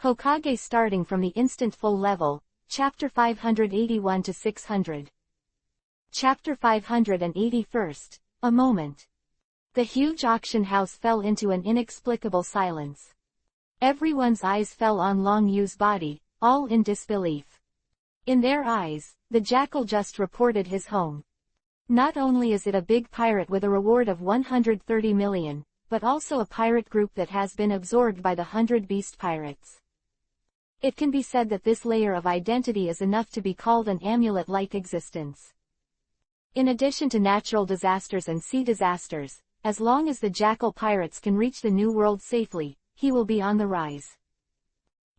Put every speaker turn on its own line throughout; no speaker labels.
Hokage Starting from the Instant Full Level, Chapter 581 to 600. Chapter 581. A Moment. The huge auction house fell into an inexplicable silence. Everyone's eyes fell on Long Yu's body, all in disbelief. In their eyes, the jackal just reported his home. Not only is it a big pirate with a reward of 130 million, but also a pirate group that has been absorbed by the 100 beast pirates. It can be said that this layer of identity is enough to be called an amulet-like existence. In addition to natural disasters and sea disasters, as long as the jackal pirates can reach the New World safely, he will be on the rise.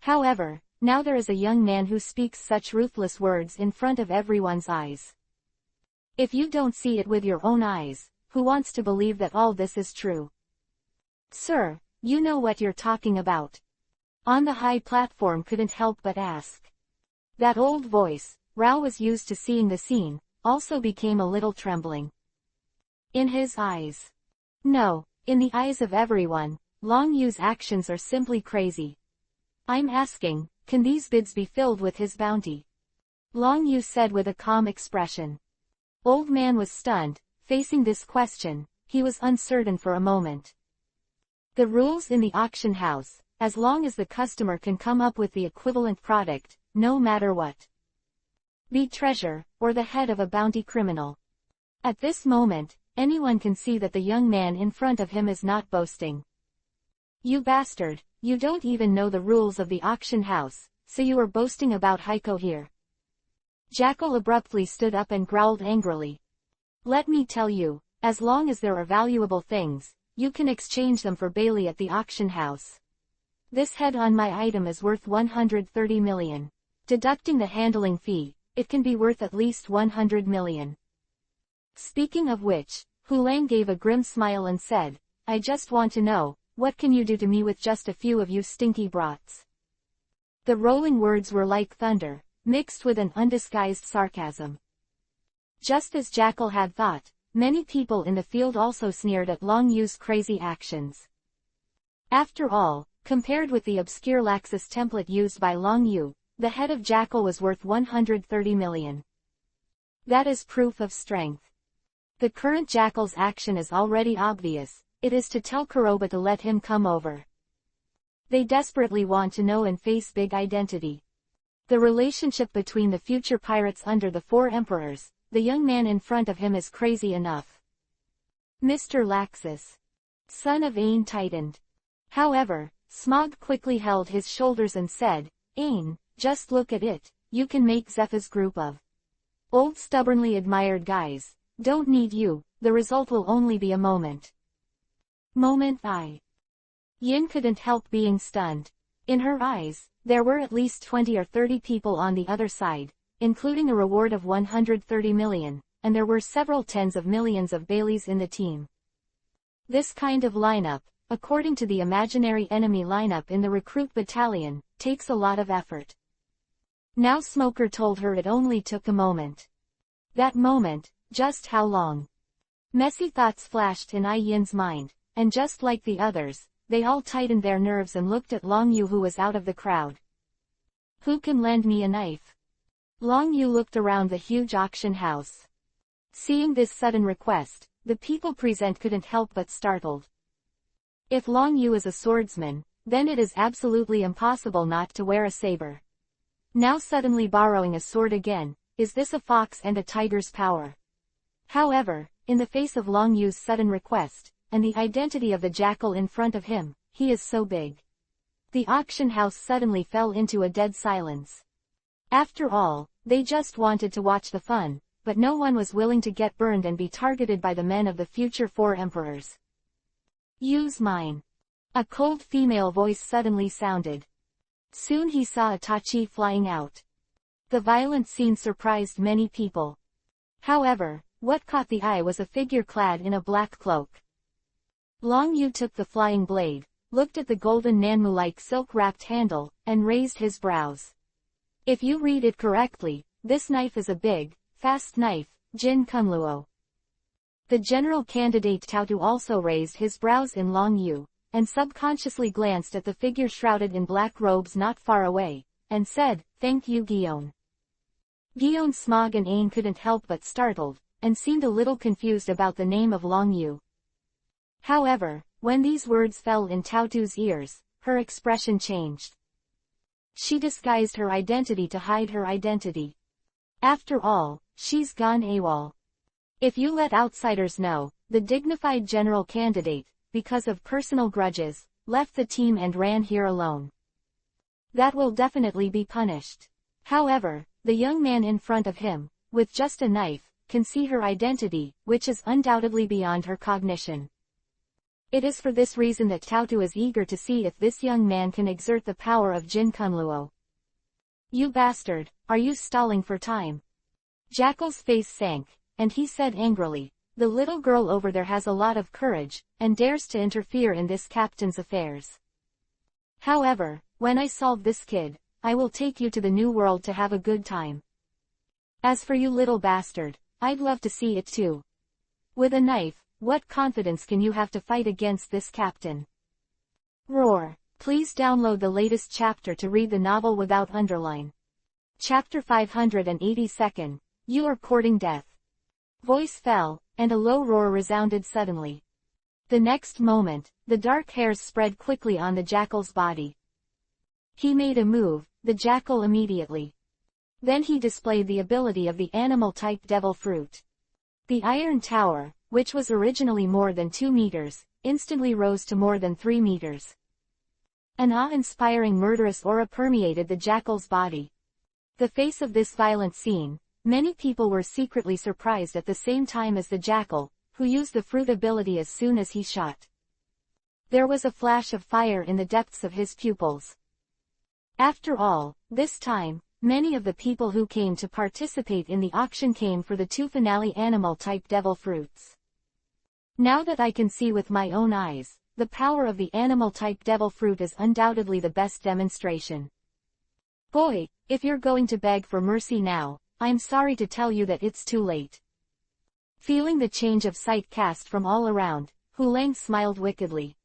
However, now there is a young man who speaks such ruthless words in front of everyone's eyes. If you don't see it with your own eyes, who wants to believe that all this is true? Sir, you know what you're talking about. On the high platform couldn't help but ask. That old voice, Rao was used to seeing the scene, also became a little trembling. In his eyes. No, in the eyes of everyone, Long Yu's actions are simply crazy. I'm asking, can these bids be filled with his bounty? Long Yu said with a calm expression. Old man was stunned, facing this question, he was uncertain for a moment. The rules in the auction house, as long as the customer can come up with the equivalent product, no matter what. Be treasure, or the head of a bounty criminal. At this moment, anyone can see that the young man in front of him is not boasting. You bastard, you don't even know the rules of the auction house, so you are boasting about Heiko here. Jackal abruptly stood up and growled angrily. Let me tell you, as long as there are valuable things, you can exchange them for Bailey at the auction house. This head on my item is worth 130 million. Deducting the handling fee, it can be worth at least 100 million. Speaking of which, Hulang gave a grim smile and said, I just want to know, what can you do to me with just a few of you stinky brats? The rolling words were like thunder, mixed with an undisguised sarcasm. Just as Jackal had thought, many people in the field also sneered at Long Yu's crazy actions. After all, compared with the obscure Laxus template used by Long Yu, the head of Jackal was worth 130 million. That is proof of strength. The current Jackal's action is already obvious, it is to tell Kuroba to let him come over. They desperately want to know and face big identity. The relationship between the future pirates under the 4 emperors, the young man in front of him is crazy enough. Mr. Laxus, son of Ain, tightened. However, Smog quickly held his shoulders and said, Ain, just look at it, you can make Zepha's group of old stubbornly admired guys. Don't need you, the result will only be a moment. Yin couldn't help being stunned. In her eyes, there were at least 20 or 30 people on the other side, including a reward of 130 million, and there were several tens of millions of Baileys in the team. This kind of lineup, according to the imaginary enemy lineup in the recruit battalion, takes a lot of effort. Now Smoker told her it only took a moment. That moment, just how long? Messy thoughts flashed in Ai Yin's mind, and just like the others, they all tightened their nerves and looked at Long Yu who was out of the crowd. Who can lend me a knife? Long Yu looked around the huge auction house. Seeing this sudden request, the people present couldn't help but startled. If Long Yu is a swordsman, then it is absolutely impossible not to wear a saber. Now suddenly borrowing a sword again, is this a fox and a tiger's power? However, in the face of Long Yu's sudden request, and the identity of the jackal in front of him, he is so big. The auction house suddenly fell into a dead silence. After all, they just wanted to watch the fun, but no one was willing to get burned and be targeted by the men of the future 4 emperors. Use mine. A cold female voice suddenly sounded. Soon he saw Itachi flying out. The violent scene surprised many people. However, what caught the eye was a figure clad in a black cloak. Long Yu took the flying blade, looked at the golden Nanmu-like silk-wrapped handle, and raised his brows. If you read it correctly, this knife is a big, fast knife, Jin Kunluo. The general candidate Tautu also raised his brows in Long Yu, and subconsciously glanced at the figure shrouded in black robes not far away, and said, "Thank you, Guillaume." Guillaume Smog and Ain couldn't help but startled, and seemed a little confused about the name of Long Yu. However, when these words fell in Tautu's ears, her expression changed. She disguised her identity to hide her identity. After all, she's gone AWOL. If you let outsiders know, the dignified general candidate, because of personal grudges, left the team and ran here alone. That will definitely be punished. However, the young man in front of him, with just a knife, can see her identity, which is undoubtedly beyond her cognition. It is for this reason that Tautu is eager to see if this young man can exert the power of Jin Kunluo. "You bastard, are you stalling for time?" Jackal's face sank, and he said angrily, "The little girl over there has a lot of courage, and dares to interfere in this captain's affairs. However, when I solve this kid, I will take you to the new world to have a good time. As for you little bastard, I'd love to see it too. With a knife, what confidence can you have to fight against this captain?" Roar. Please download the latest chapter to read the novel without underline. Chapter 582. You are courting death. Voice fell, and a low roar resounded suddenly. The next moment, the dark hairs spread quickly on the jackal's body. He made a move, the jackal immediately. Then he displayed the ability of the animal-type devil fruit. The Iron Tower, which was originally more than 2 meters, instantly rose to more than 3 meters. An awe-inspiring murderous aura permeated the jackal's body. The face of this violent scene, many people were secretly surprised at the same time as the jackal, who used the fruit ability as soon as he shot. There was a flash of fire in the depths of his pupils. After all, this time, many of the people who came to participate in the auction came for the 2 finale animal-type devil fruits. Now that I can see with my own eyes, the power of the animal-type devil fruit is undoubtedly the best demonstration. Boy, if you're going to beg for mercy now, I'm sorry to tell you that it's too late. Feeling the change of sight cast from all around, Hulang smiled wickedly.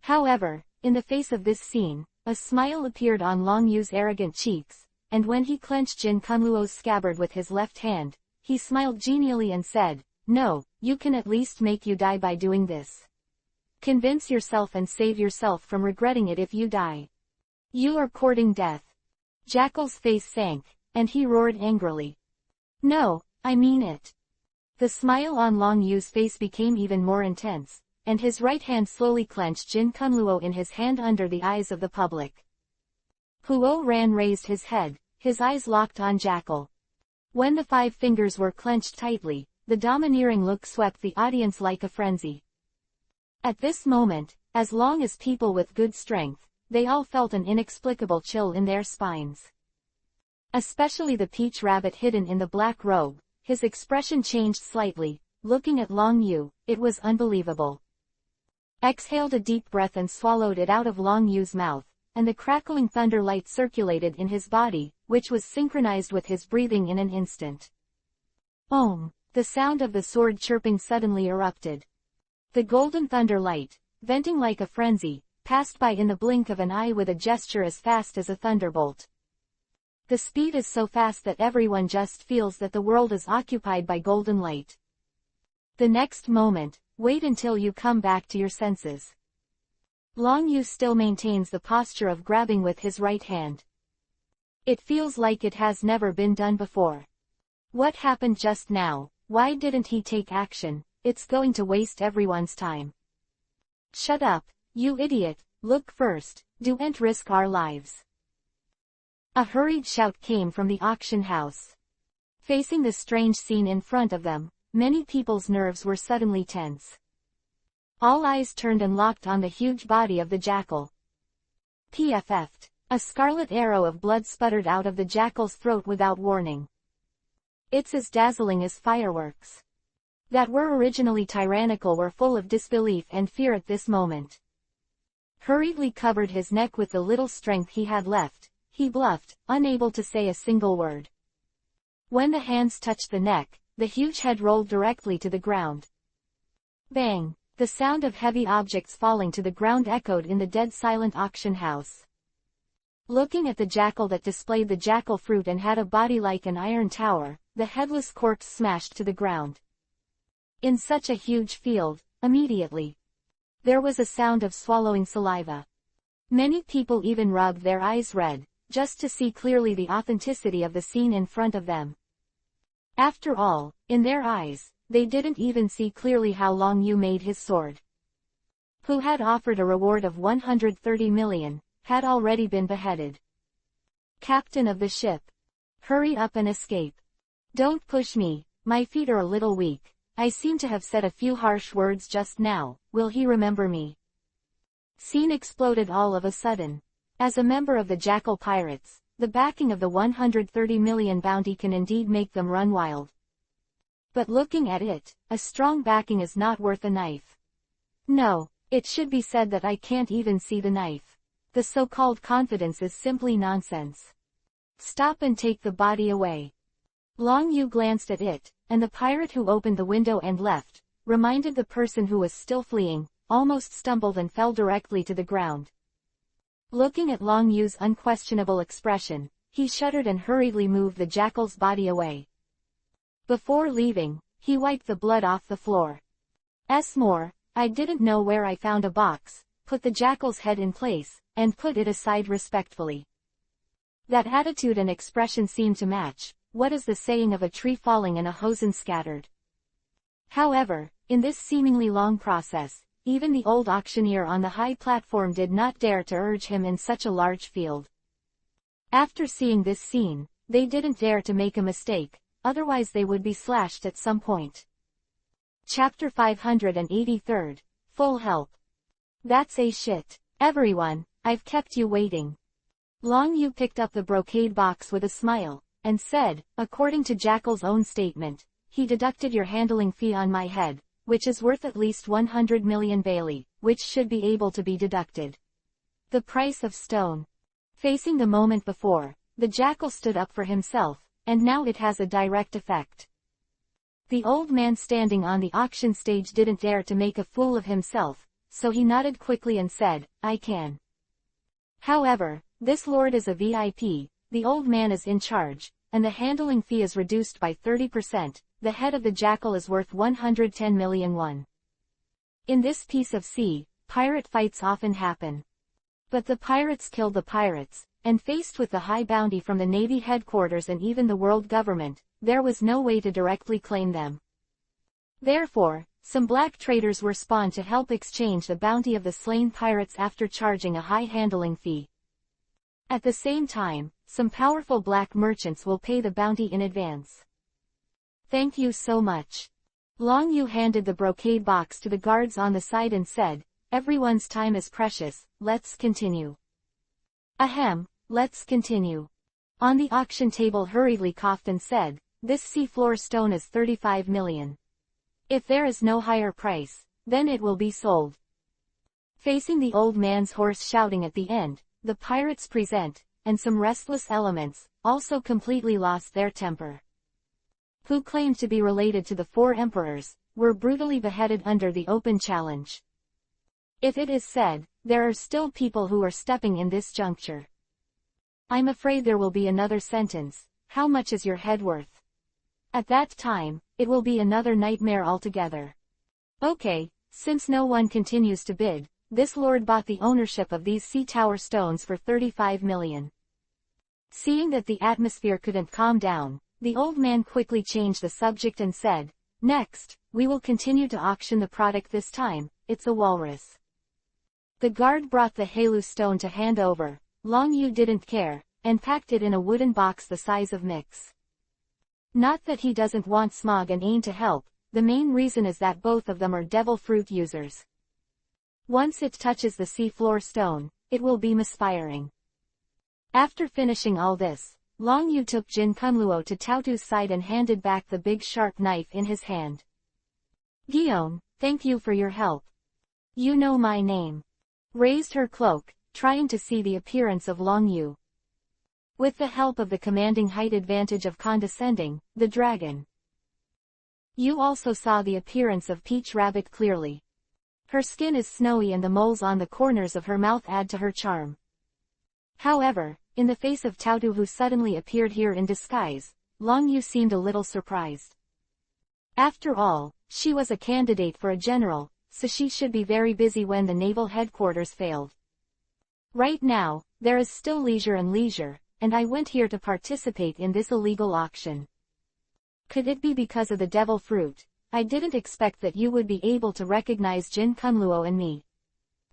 However, in the face of this scene, a smile appeared on Long Yu's arrogant cheeks, and when he clenched Jin Kunluo's scabbard with his left hand, he smiled genially and said, "No, you can at least make you die by doing this. Convince yourself and save yourself from regretting it if you die. You are courting death." Jackal's face sank, and he roared angrily. "No, I mean it." The smile on Long Yu's face became even more intense, and his right hand slowly clenched Jin Kunluo in his hand under the eyes of the public. Huo Ran raised his head, his eyes locked on Jackal. When the 5 fingers were clenched tightly, the domineering look swept the audience like a frenzy. At this moment, as long as people with good strength, they all felt an inexplicable chill in their spines. Especially the peach rabbit hidden in the black robe, his expression changed slightly, looking at Long Yu, it was unbelievable. Exhaled a deep breath and swallowed it out of Long Yu's mouth, and the crackling thunder light circulated in his body, which was synchronized with his breathing in an instant. Om! The sound of the sword chirping suddenly erupted. The golden thunder light, venting like a frenzy, passed by in the blink of an eye with a gesture as fast as a thunderbolt. The speed is so fast that everyone just feels that the world is occupied by golden light. The next moment, wait until you come back to your senses. Long Yu still maintains the posture of grabbing with his right hand. It feels like it has never been done before. What happened just now? Why didn't he take action? It's going to waste everyone's time. Shut up, you idiot, look first, don't risk our lives. A hurried shout came from the auction house. Facing the strange scene in front of them, many people's nerves were suddenly tense. All eyes turned and locked on the huge body of the jackal. PFF'd. A scarlet arrow of blood sputtered out of the jackal's throat without warning. It's as dazzling as fireworks. That were originally tyrannical were full of disbelief and fear at this moment. Hurriedly covered his neck with the little strength he had left, he bluffed, unable to say a single word. When the hands touched the neck, the huge head rolled directly to the ground. Bang! The sound of heavy objects falling to the ground echoed in the dead-silent auction house. Looking at the jackal that displayed the jackal fruit and had a body like an iron tower, the headless corpse smashed to the ground. In such a huge field, immediately, there was a sound of swallowing saliva. Many people even rubbed their eyes red, just to see clearly the authenticity of the scene in front of them. After all, in their eyes, they didn't even see clearly how Long Yu made his sword. Who had offered a reward of 130 million, had already been beheaded. Captain of the ship. Hurry up and escape. Don't push me, my feet are a little weak. I seem to have said a few harsh words just now, will he remember me? Scene exploded all of a sudden. As a member of the Jackal Pirates, the backing of the 130 million bounty can indeed make them run wild. But looking at it, a strong backing is not worth a knife. No, it should be said that I can't even see the knife. The so-called confidence is simply nonsense. Stop and take the body away. Long Yu glanced at it, and the pirate who opened the window and left, reminded the person who was still fleeing, almost stumbled and fell directly to the ground. Looking at Long Yu's unquestionable expression, he shuddered and hurriedly moved the jackal's body away. Before leaving, he wiped the blood off the floor. More, I didn't know where I found a box, put the jackal's head in place, and put it aside respectfully. That attitude and expression seemed to match. What is the saying of a tree falling and a hosen scattered? However, in this seemingly long process, even the old auctioneer on the high platform did not dare to urge him in such a large field. After seeing this scene, they didn't dare to make a mistake, otherwise they would be slashed at some point. Chapter 583, Full Help. That's a shit. Everyone, I've kept you waiting. Long Yu picked up the brocade box with a smile, and said, according to Jackal's own statement, he deducted your handling fee on my head, which is worth at least 100 million Bailey, which should be able to be deducted. The price of stone. Facing the moment before, the jackal stood up for himself, and now it has a direct effect. The old man standing on the auction stage didn't dare to make a fool of himself, so he nodded quickly and said, I can. However, this lord is a VIP, the old man is in charge, and the handling fee is reduced by 30%, the head of the jackal is worth 110 million won. In this piece of sea, pirate fights often happen. But the pirates killed the pirates, and faced with the high bounty from the Navy headquarters and even the world government, there was no way to directly claim them. Therefore, some black traders were spawned to help exchange the bounty of the slain pirates after charging a high handling fee. At the same time, some powerful black merchants will pay the bounty in advance. Thank you so much. Long Yu handed the brocade box to the guards on the side and said, everyone's time is precious, let's continue. Ahem, let's continue. On the auction table hurriedly coughed and said, this sea-floor stone is 35 million. If there is no higher price, then it will be sold. Facing the old man's horse shouting at the end, the pirates present, and some restless elements, also completely lost their temper. Who claimed to be related to the four emperors, were brutally beheaded under the open challenge. If it is said, there are still people who are stepping in this juncture. I'm afraid there will be another sentence, how much is your head worth? At that time, it will be another nightmare altogether. Okay, since no one continues to bid, this lord bought the ownership of these sea tower stones for 35 million. Seeing that the atmosphere couldn't calm down, the old man quickly changed the subject and said, next, we will continue to auction the product this time, it's a walrus. The guard brought the Halu stone to hand over, Long Yu didn't care, and packed it in a wooden box the size of Mix. Not that he doesn't want Smog and Ain to help, the main reason is that both of them are devil fruit users. Once it touches the sea-floor stone, it will be misfiring. After finishing all this, Long Yu took Jin Kunluo to Tautu's side and handed back the big sharp knife in his hand. Guillaume, thank you for your help. You know my name. Raised her cloak, trying to see the appearance of Long Yu. With the help of the commanding height advantage of condescending, the dragon. You also saw the appearance of Peach Rabbit clearly. Her skin is snowy and the moles on the corners of her mouth add to her charm. However, in the face of Tautu who suddenly appeared here in disguise, Long Yu seemed a little surprised. After all, she was a candidate for a general, so she should be very busy when the naval headquarters failed. Right now, there is still leisure, and I went here to participate in this illegal auction. Could it be because of the devil fruit? I didn't expect that you would be able to recognize Jin Kunluo and me.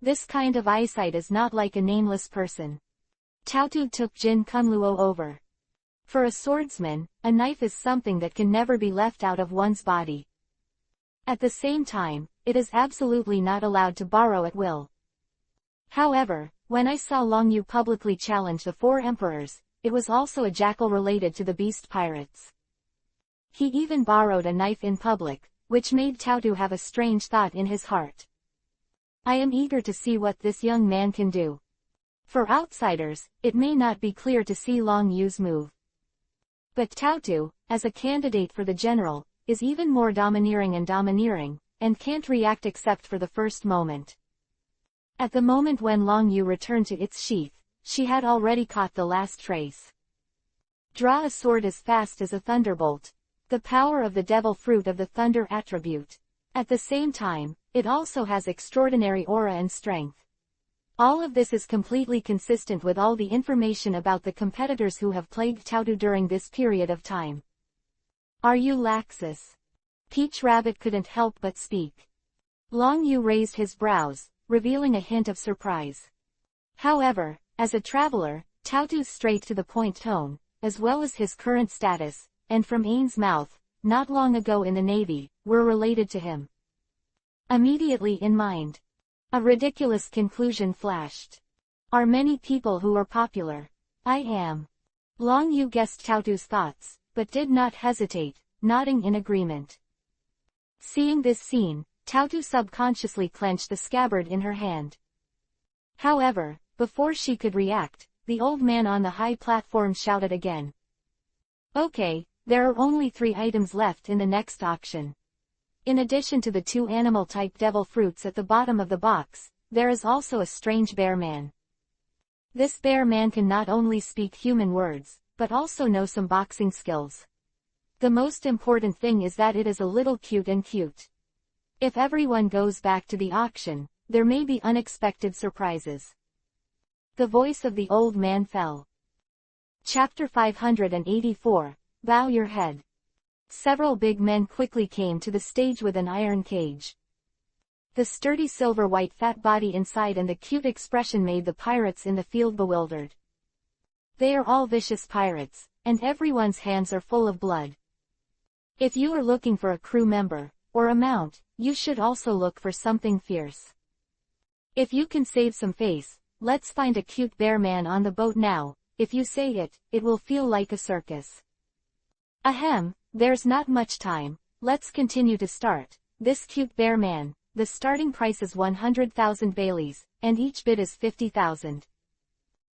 This kind of eyesight is not like a nameless person. Tautu took Jin Kunluo over. For a swordsman, a knife is something that can never be left out of one's body. At the same time, it is absolutely not allowed to borrow at will. However, when I saw Long Yu publicly challenge the four emperors, it was also a jackal related to the beast pirates. He even borrowed a knife in public, which made Tautu have a strange thought in his heart. I am eager to see what this young man can do. For outsiders, it may not be clear to see Long Yu's move. But Tautu, as a candidate for the general, is even more domineering, and can't react except for the first moment. At the moment when Long Yu returned to its sheath, she had already caught the last trace. Draw a sword as fast as a thunderbolt. The power of the devil fruit of the thunder attribute. At the same time, it also has extraordinary aura and strength. All of this is completely consistent with all the information about the competitors who have plagued Tautu during this period of time. Are you Laxus? Peach Rabbit couldn't help but speak. Long Yu raised his brows, revealing a hint of surprise. However, as a traveler, Tautu's straight-to-the-point tone, as well as his current status, and from Ain's mouth, not long ago in the Navy, were related to him. Immediately in mind, a ridiculous conclusion flashed. Are many people who are popular? I am. Long Yu guessed Tautu's thoughts, but did not hesitate, nodding in agreement. Seeing this scene, Tautu subconsciously clenched the scabbard in her hand. However, before she could react, the old man on the high platform shouted again. Okay, there are only 3 items left in the next auction. In addition to the 2 animal-type devil fruits at the bottom of the box, there is also a strange bear man. This bear man can not only speak human words, but also know some boxing skills. The most important thing is that it is a little cute. If everyone goes back to the auction, there may be unexpected surprises. The voice of the old man fell. Chapter 584, Bow Your Head. Several big men quickly came to the stage with an iron cage. The sturdy silver-white fat body inside and the cute expression made the pirates in the field bewildered. They are all vicious pirates, and everyone's hands are full of blood. If you are looking for a crew member, or a mount, you should also look for something fierce. If you can save some face, let's find a cute bear man on the boat now. If you say it, it will feel like a circus. Ahem, there's not much time, let's continue to start. This cute bear man, the starting price is 100,000 Baileys, and each bid is 50,000.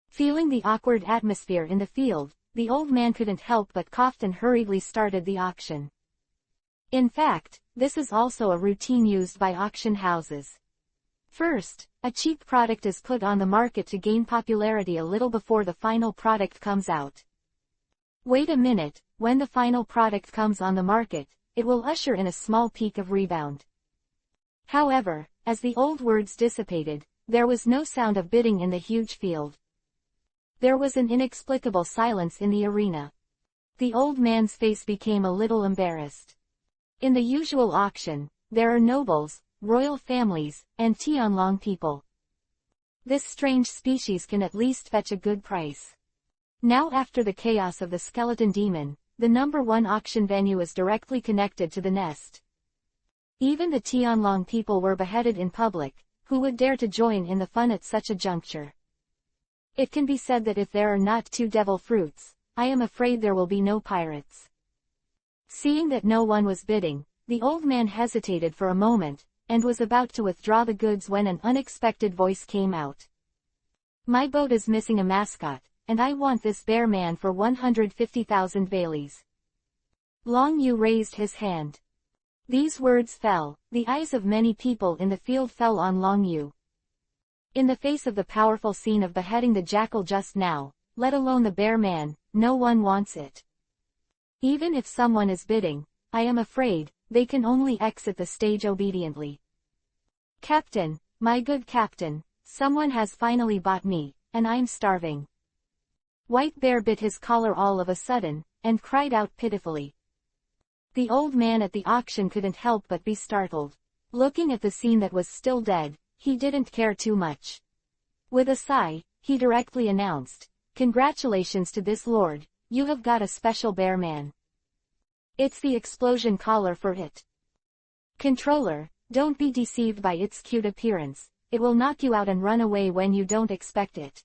Feeling the awkward atmosphere in the field, the old man couldn't help but coughed and hurriedly started the auction. In fact, this is also a routine used by auction houses. First, a cheap product is put on the market to gain popularity a little before the final product comes out. Wait a minute, when the final product comes on the market, it will usher in a small peak of rebound. However, as the old words dissipated, there was no sound of bidding in the huge field. There was an inexplicable silence in the arena. The old man's face became a little embarrassed. In the usual auction, there are nobles, royal families, and Tianlong people. This strange species can at least fetch a good price. Now after the chaos of the skeleton demon, the #1 auction venue is directly connected to the nest. Even the Tianlong people were beheaded in public. Who would dare to join in the fun at such a juncture? It can be said that if there are not 2 devil fruits, I am afraid there will be no pirates. Seeing that no one was bidding, the old man hesitated for a moment, and was about to withdraw the goods when an unexpected voice came out. My boat is missing a mascot, and I want this bear man for 150,000 Baileys. Long Yu raised his hand. These words fell. The eyes of many people in the field fell on Long Yu. In the face of the powerful scene of beheading the jackal just now, let alone the bear man, no one wants it. Even if someone is bidding, I am afraid, they can only exit the stage obediently. Captain, my good captain, someone has finally bought me, and I'm starving. White Bear bit his collar all of a sudden, and cried out pitifully. The old man at the auction couldn't help but be startled. Looking at the scene that was still dead, he didn't care too much. With a sigh, he directly announced, "Congratulations to this lord, you have got a special bear man. It's the explosion collar for it. Controller, don't be deceived by its cute appearance, it will knock you out and run away when you don't expect it."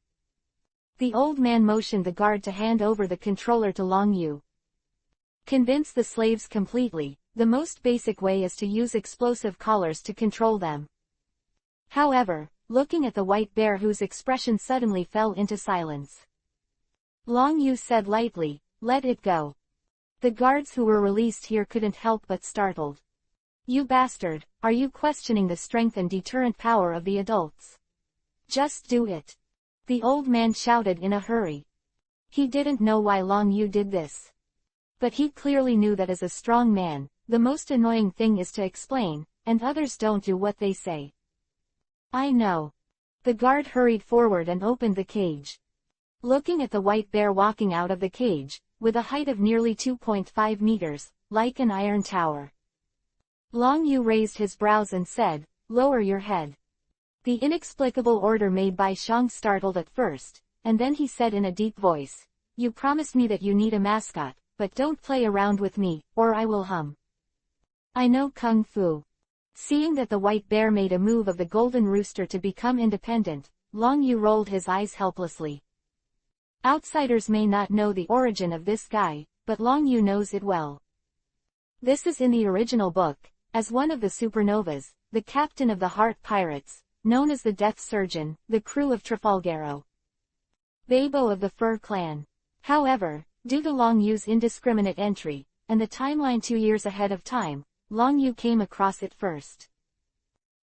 The old man motioned the guard to hand over the controller to Long Yu. Convince the slaves completely, the most basic way is to use explosive collars to control them. However, looking at the white bear whose expression suddenly fell into silence, Long Yu said lightly, "Let it go." The guards who were released here couldn't help but startled. "You bastard, are you questioning the strength and deterrent power of the adults? Just do it." The old man shouted in a hurry. He didn't know why Long Yu did this. But he clearly knew that as a strong man, the most annoying thing is to explain, and others don't do what they say. "I know." The guard hurried forward and opened the cage. Looking at the white bear walking out of the cage, with a height of nearly 2.5 meters, like an iron tower, Long Yu raised his brows and said, "Lower your head." The inexplicable order made by Shang startled at first, and then he said in a deep voice, "You promised me that you need a mascot, but don't play around with me, or I will hum. I know Kung Fu." Seeing that the white bear made a move of the golden rooster to become independent, Long Yu rolled his eyes helplessly. Outsiders may not know the origin of this guy, but Long Yu knows it well. This is in the original book, as one of the supernovas, the captain of the Heart Pirates, known as the Death Surgeon, the crew of Trafalgaro. Babo of the Fur Clan. However, due to Long Yu's indiscriminate entry, and the timeline 2 years ahead of time, Long Yu came across it first.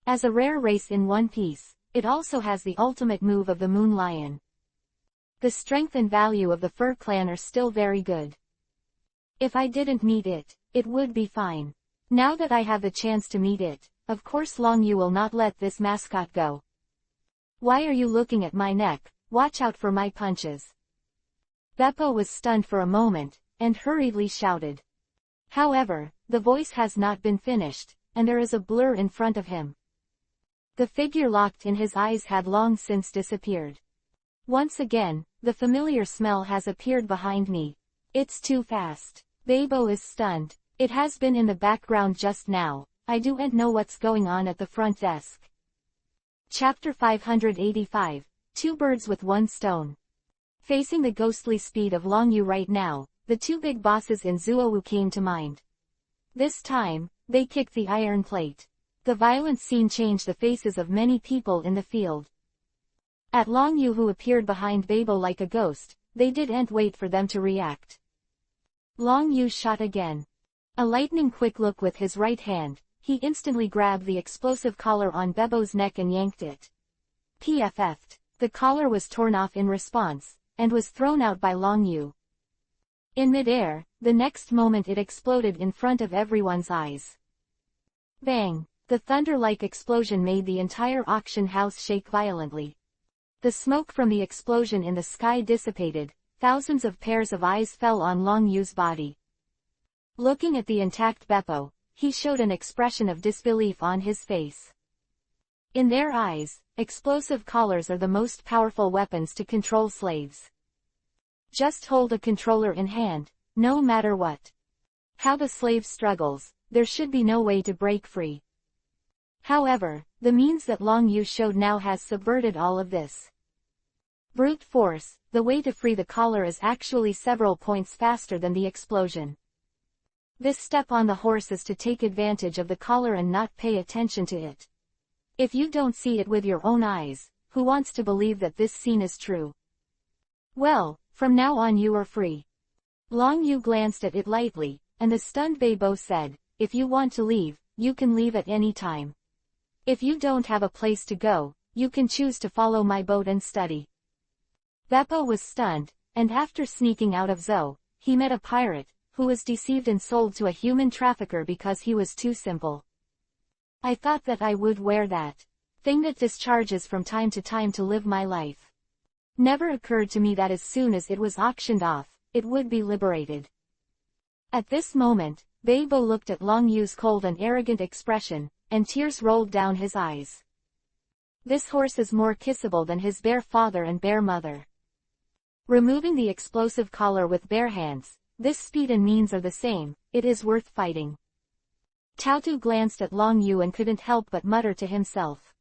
As a rare race in One Piece, it also has the ultimate move of the Moon Lion. The strength and value of the Fur Clan are still very good. If I didn't meet it, it would be fine. Now that I have the chance to meet it, of course Long Yu will not let this mascot go. "Why are you looking at my neck? Watch out for my punches." Beppo was stunned for a moment, and hurriedly shouted. However, the voice has not been finished, and there is a blur in front of him. The figure locked in his eyes had long since disappeared. Once again, the familiar smell has appeared behind me. It's too fast. Babo is stunned. It has been in the background just now. I don't know what's going on at the front desk. Chapter 585, Two Birds with One Stone. Facing the ghostly speed of Long Yu right now, the two big bosses in Zuowu came to mind. This time, they kicked the iron plate. The violent scene changed the faces of many people in the field. At Long Yu, who appeared behind Babo like a ghost, they didn't wait for them to react. Long Yu shot again. A lightning-quick look with his right hand, he instantly grabbed the explosive collar on Bebo's neck and yanked it. PFF'd. The collar was torn off in response, and was thrown out by Long Yu. In midair, the next moment it exploded in front of everyone's eyes. Bang! The thunder-like explosion made the entire auction house shake violently. The smoke from the explosion in the sky dissipated, thousands of pairs of eyes fell on Long Yu's body. Looking at the intact Beppo, he showed an expression of disbelief on his face. In their eyes, explosive collars are the most powerful weapons to control slaves. Just hold a controller in hand, no matter what. How the slave struggles, there should be no way to break free. However, the means that Long Yu showed now has subverted all of this. Brute force, the way to free the collar is actually several points faster than the explosion. This step on the horse is to take advantage of the collar and not pay attention to it. If you don't see it with your own eyes, who wants to believe that this scene is true? Well, from now on you are free. Long Yu glanced at it lightly, and the stunned Babo said, if you want to leave, you can leave at any time. If you don't have a place to go, you can choose to follow my boat and study. Beppo was stunned, and after sneaking out of Zou, he met a pirate, who was deceived and sold to a human trafficker because he was too simple. I thought that I would wear that thing that discharges from time to time to live my life. Never occurred to me that as soon as it was auctioned off, it would be liberated. At this moment, Beppo looked at Long Yu's cold and arrogant expression, and tears rolled down his eyes. This horse is more kissable than his bear father and bear mother. Removing the explosive collar with bare hands, this speed and means are the same, it is worth fighting. Tautu glanced at Long Yu and couldn't help but mutter to himself.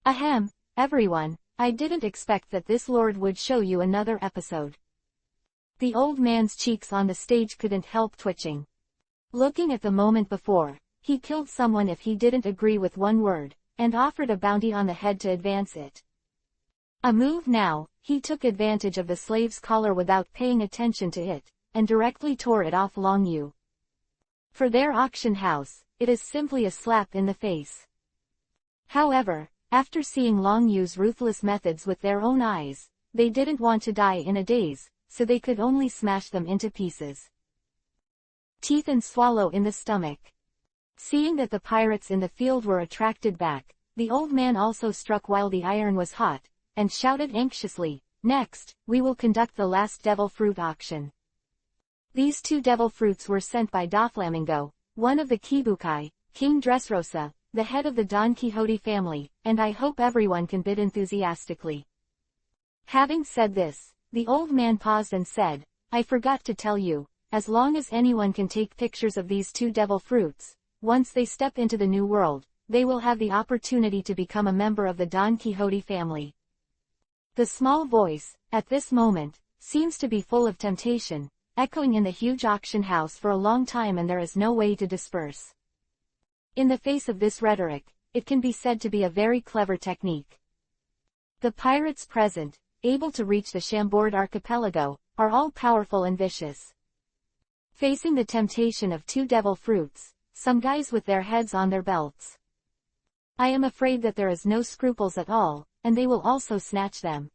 Ahem, everyone, I didn't expect that this lord would show you another episode. The old man's cheeks on the stage couldn't help twitching. Looking at the moment before, he killed someone if he didn't agree with one word, and offered a bounty on the head to advance it. A move now, he took advantage of the slave's collar without paying attention to it, and directly tore it off Long Yu. For their auction house, it is simply a slap in the face. However, after seeing Long Yu's ruthless methods with their own eyes, they didn't want to die in a daze, so they could only smash them into pieces. Teeth and swallow in the stomach. Seeing that the pirates in the field were attracted back, the old man also struck while the iron was hot, and shouted anxiously, "Next, we will conduct the last devil fruit auction." These 2 devil fruits were sent by Doflamingo, one of the Kibukai, King Dressrosa, the head of the Don Quixote family, and I hope everyone can bid enthusiastically. Having said this, the old man paused and said, I forgot to tell you, as long as anyone can take pictures of these 2 devil fruits, once they step into the new world, they will have the opportunity to become a member of the Don Quixote family. The small voice, at this moment, seems to be full of temptation, echoing in the huge auction house for a long time, and there is no way to disperse. In the face of this rhetoric, it can be said to be a very clever technique. The pirates present, able to reach the Chambord archipelago, are all powerful and vicious. Facing the temptation of 2 devil fruits, some guys with their heads on their belts. I am afraid that there is no scruples at all, and they will also snatch them.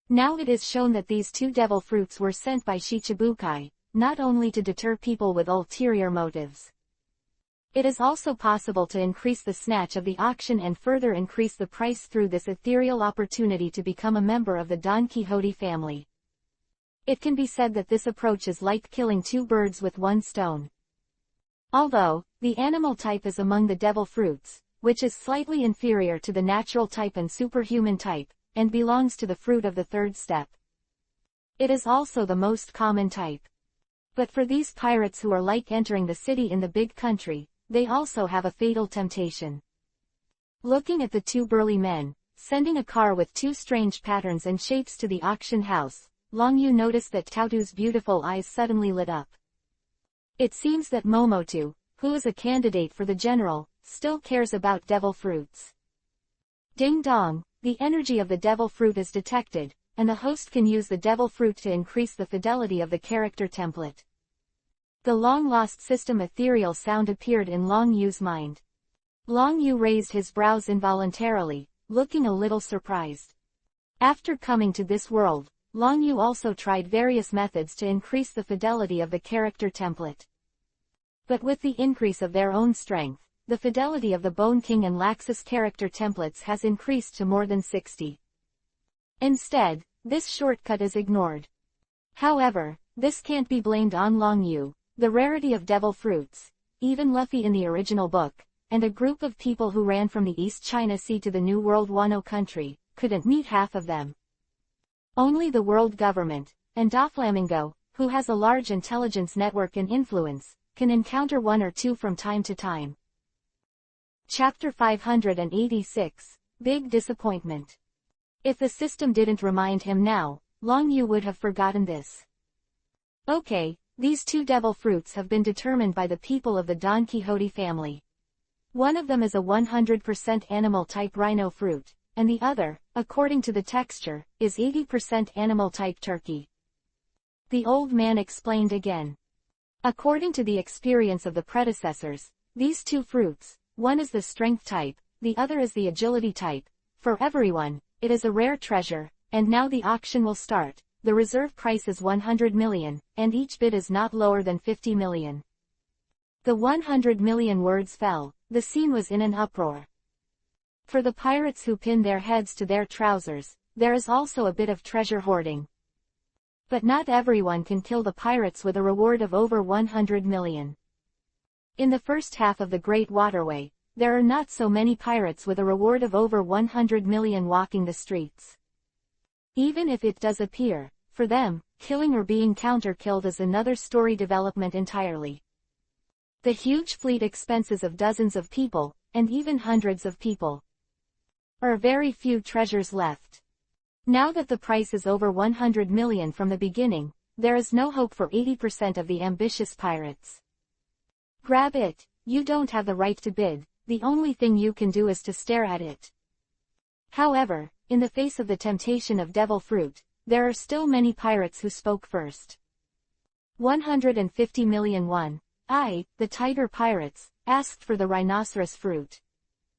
Now it is shown that these 2 devil fruits were sent by Shichibukai, not only to deter people with ulterior motives. It is also possible to increase the snatch of the auction and further increase the price through this ethereal opportunity to become a member of the Don Quixote family. It can be said that this approach is like killing 2 birds with 1 stone. Although, the animal type is among the devil fruits, which is slightly inferior to the natural type and superhuman type, and belongs to the fruit of the 3rd step. It is also the most common type. But for these pirates who are like entering the city in the big country, they also have a fatal temptation. Looking at the 2 burly men, sending a car with 2 strange patterns and shapes to the auction house, Long Yu noticed that Tautu's beautiful eyes suddenly lit up. It seems that Momotu, who is a candidate for the general, still cares about devil fruits. Ding dong, the energy of the devil fruit is detected, and the host can use the devil fruit to increase the fidelity of the character template. The long-lost system ethereal sound appeared in Long Yu's mind. Long Yu raised his brows involuntarily, looking a little surprised. After coming to this world, Long Yu also tried various methods to increase the fidelity of the character template. But with the increase of their own strength, the fidelity of the Bone King and Laxus character templates has increased to more than 60. Instead, this shortcut is ignored. However, this can't be blamed on Long Yu. The rarity of devil fruits, even Luffy in the original book, and a group of people who ran from the East China Sea to the New World Wano country, couldn't meet half of them. Only the world government, and Doflamingo, who has a large intelligence network and influence, can encounter 1 or 2 from time to time. Chapter 586, Big Disappointment. If the system didn't remind him now, Long Yu would have forgotten this. Okay, these 2 devil fruits have been determined by the people of the Don Quixote family. One of them is a 100% animal type rhino fruit, and the other, according to the texture, is 80% animal type turkey. The old man explained again. According to the experience of the predecessors, these two fruits, one is the strength type, the other is the agility type. For everyone, it is a rare treasure, and now the auction will start. The reserve price is 100 million, and each bid is not lower than 50 million. The 100 million words fell. The scene was in an uproar. For the pirates who pin their heads to their trousers, there is also a bit of treasure hoarding. But not everyone can kill the pirates with a reward of over 100 million. In the first half of the Great Waterway, there are not so many pirates with a reward of over 100 million walking the streets. Even if it does appear, for them, killing or being counter-killed is another story development entirely. The huge fleet expenses of dozens of people, and even hundreds of people. Are very few treasures left. Now that the price is over 100 million from the beginning, there is no hope for 80% of the ambitious pirates. Grab it, you don't have the right to bid, the only thing you can do is to stare at it. However, in the face of the temptation of devil fruit, there are still many pirates who spoke first. 150 million won. The tiger pirates, asked for the rhinoceros fruit.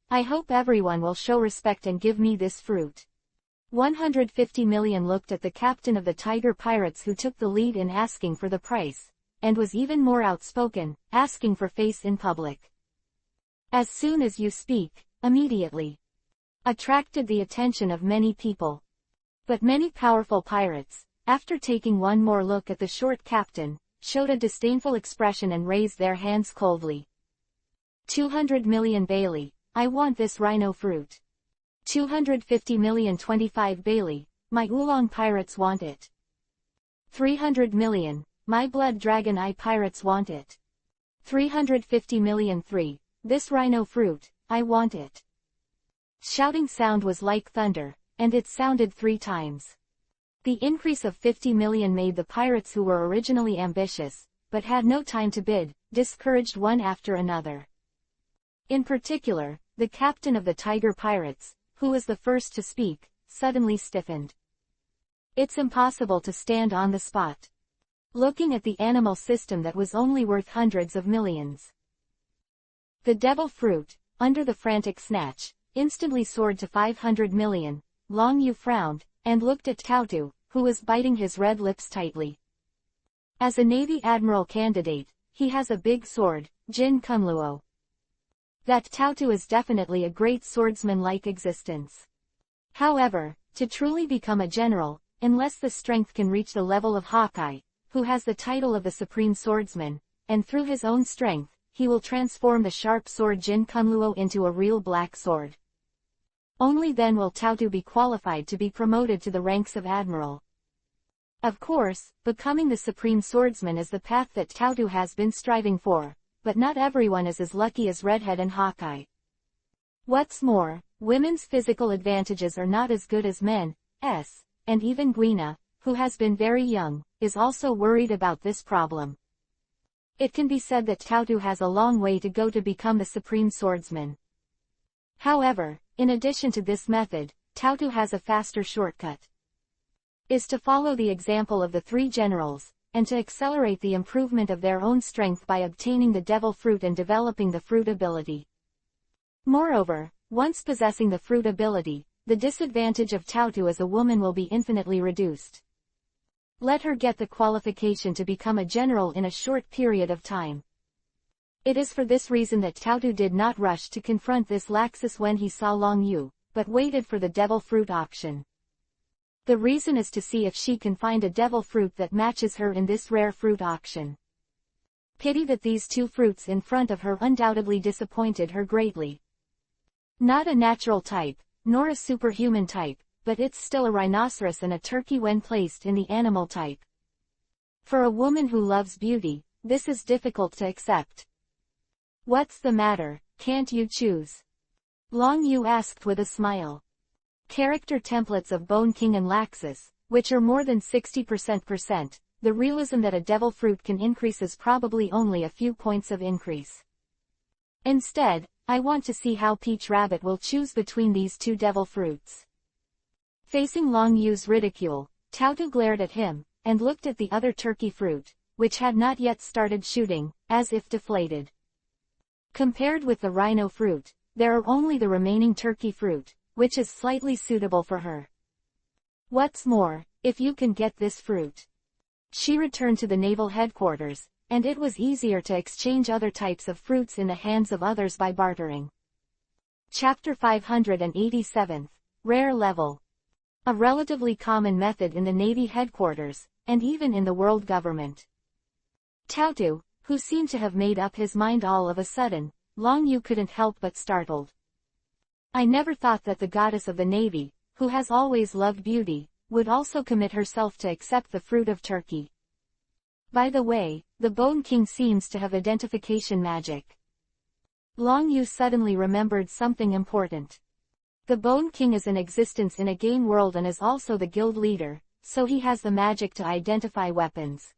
I hope everyone will show respect and give me this fruit. 150 million looked at the captain of the tiger pirates who took the lead in asking for the price, and was even more outspoken, asking for face in public. As soon as you speak, immediately. Attracted the attention of many people. But many powerful pirates, after taking one more look at the short captain, showed a disdainful expression and raised their hands coldly. 200 million Bailey, I want this rhino fruit. 250 million 25 Bailey, my oolong pirates want it. 300 million, my blood dragon eye pirates want it. 350 million 3, this rhino fruit, I want it. Shouting sound was like thunder, and it sounded 3 times. The increase of 50 million made the pirates who were originally ambitious, but had no time to bid, discouraged one after another. In particular, the captain of the tiger pirates, who was the first to speak, suddenly stiffened. It's impossible to stand on the spot. Looking at the animal system that was only worth hundreds of millions. The devil fruit, under the frantic snatch, instantly soared to 500 million. Long Yu frowned, and looked at Tautu, who was biting his red lips tightly. As a Navy Admiral candidate, he has a big sword, Jin Kunluo. That Tautu is definitely a great swordsman-like existence. However, to truly become a general, unless the strength can reach the level of Hokage, who has the title of the Supreme Swordsman, and through his own strength, he will transform the sharp sword Jin Kunluo into a real black sword. Only then will Tautu be qualified to be promoted to the ranks of admiral. Of course, becoming the Supreme Swordsman is the path that Tautu has been striving for, but not everyone is as lucky as Redhead and Hawkeye. What's more, women's physical advantages are not as good as men's, and even Guina, who has been very young, is also worried about this problem. It can be said that Tautu has a long way to go to become the Supreme Swordsman. However, in addition to this method, Tautu has a faster shortcut. Is to follow the example of the 3 generals, and to accelerate the improvement of their own strength by obtaining the devil fruit and developing the fruit ability. Moreover, once possessing the fruit ability, the disadvantage of Tautu as a woman will be infinitely reduced. Let her get the qualification to become a general in a short period of time. It is for this reason that Tautu did not rush to confront this Laxus when he saw Long Yu, but waited for the devil fruit auction. The reason is to see if she can find a devil fruit that matches her in this rare fruit auction. Pity that these 2 fruits in front of her undoubtedly disappointed her greatly. Not a natural type, nor a superhuman type, but it's still a rhinoceros and a turkey when placed in the animal type. For a woman who loves beauty, this is difficult to accept. What's the matter, can't you choose? Long Yu asked with a smile. Character templates of Bone King and Laxus, which are more than 60%, the realism that a devil fruit can increase is probably only a few points of increase. Instead, I want to see how Peach Rabbit will choose between these 2 devil fruits. Facing Long Yu's ridicule, Tautu glared at him, and looked at the other turkey fruit, which had not yet started shooting, as if deflated. Compared with the rhino fruit, there are only the remaining turkey fruit, which is slightly suitable for her. What's more, if you can get this fruit. She returned to the naval headquarters, and it was easier to exchange other types of fruits in the hands of others by bartering. Chapter 587, Rare Level. A relatively common method in the Navy headquarters, and even in the world government. Tautu, who seemed to have made up his mind all of a sudden, Long Yu couldn't help but startled. I never thought that the goddess of the Navy, who has always loved beauty, would also commit herself to accept the fruit of turkey. By the way, the Bone King seems to have identification magic. Long Yu suddenly remembered something important. The Bone King is in existence in a game world and is also the guild leader, so he has the magic to identify weapons.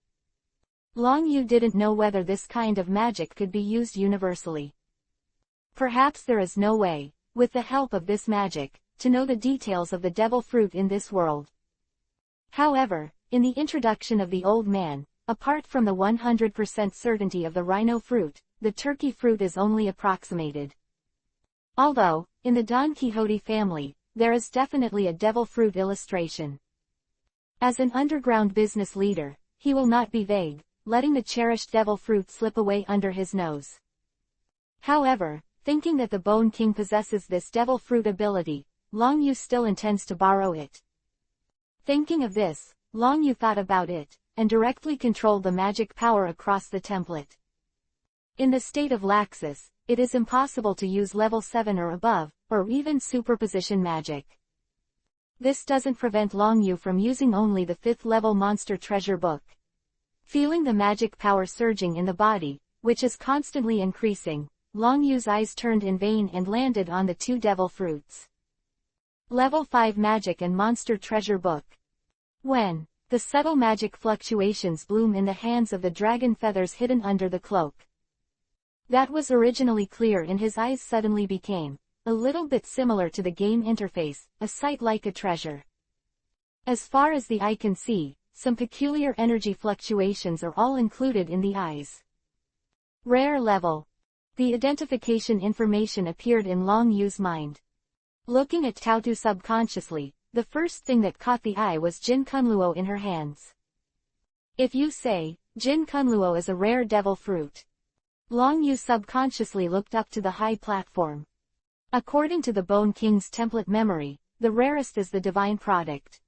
Long Yu didn't know whether this kind of magic could be used universally. Perhaps there is no way, with the help of this magic, to know the details of the devil fruit in this world. However, in the introduction of the old man, apart from the 100% certainty of the rhino fruit, the turkey fruit is only approximated. Although, in the Don Quixote family, there is definitely a devil fruit illustration. As an underground business leader, he will not be vague, letting the cherished devil fruit slip away under his nose. However, thinking that the Bone King possesses this devil fruit ability, Long Yu still intends to borrow it. Thinking of this, Long Yu thought about it, and directly controlled the magic power across the template. In the state of Laxus, it is impossible to use level 7 or above, or even superposition magic. This doesn't prevent Long Yu from using only the 5th level monster treasure book. Feeling the magic power surging in the body, which is constantly increasing, Long Yu's eyes turned in vain and landed on the 2 devil fruits. Level 5 Magic and Monster Treasure Book. When the subtle magic fluctuations bloom in the hands of the dragon feathers hidden under the cloak. That was originally clear in his eyes suddenly became a little bit similar to the game interface, a sight like a treasure. As far as the eye can see, some peculiar energy fluctuations are all included in the eyes. Rare level. The identification information appeared in Long Yu's mind. Looking at Tautu subconsciously, the first thing that caught the eye was Jin Kunluo in her hands. If you say, Jin Kunluo is a rare devil fruit. Long Yu subconsciously looked up to the high platform. According to the Bone King's template memory, the rarest is the divine product.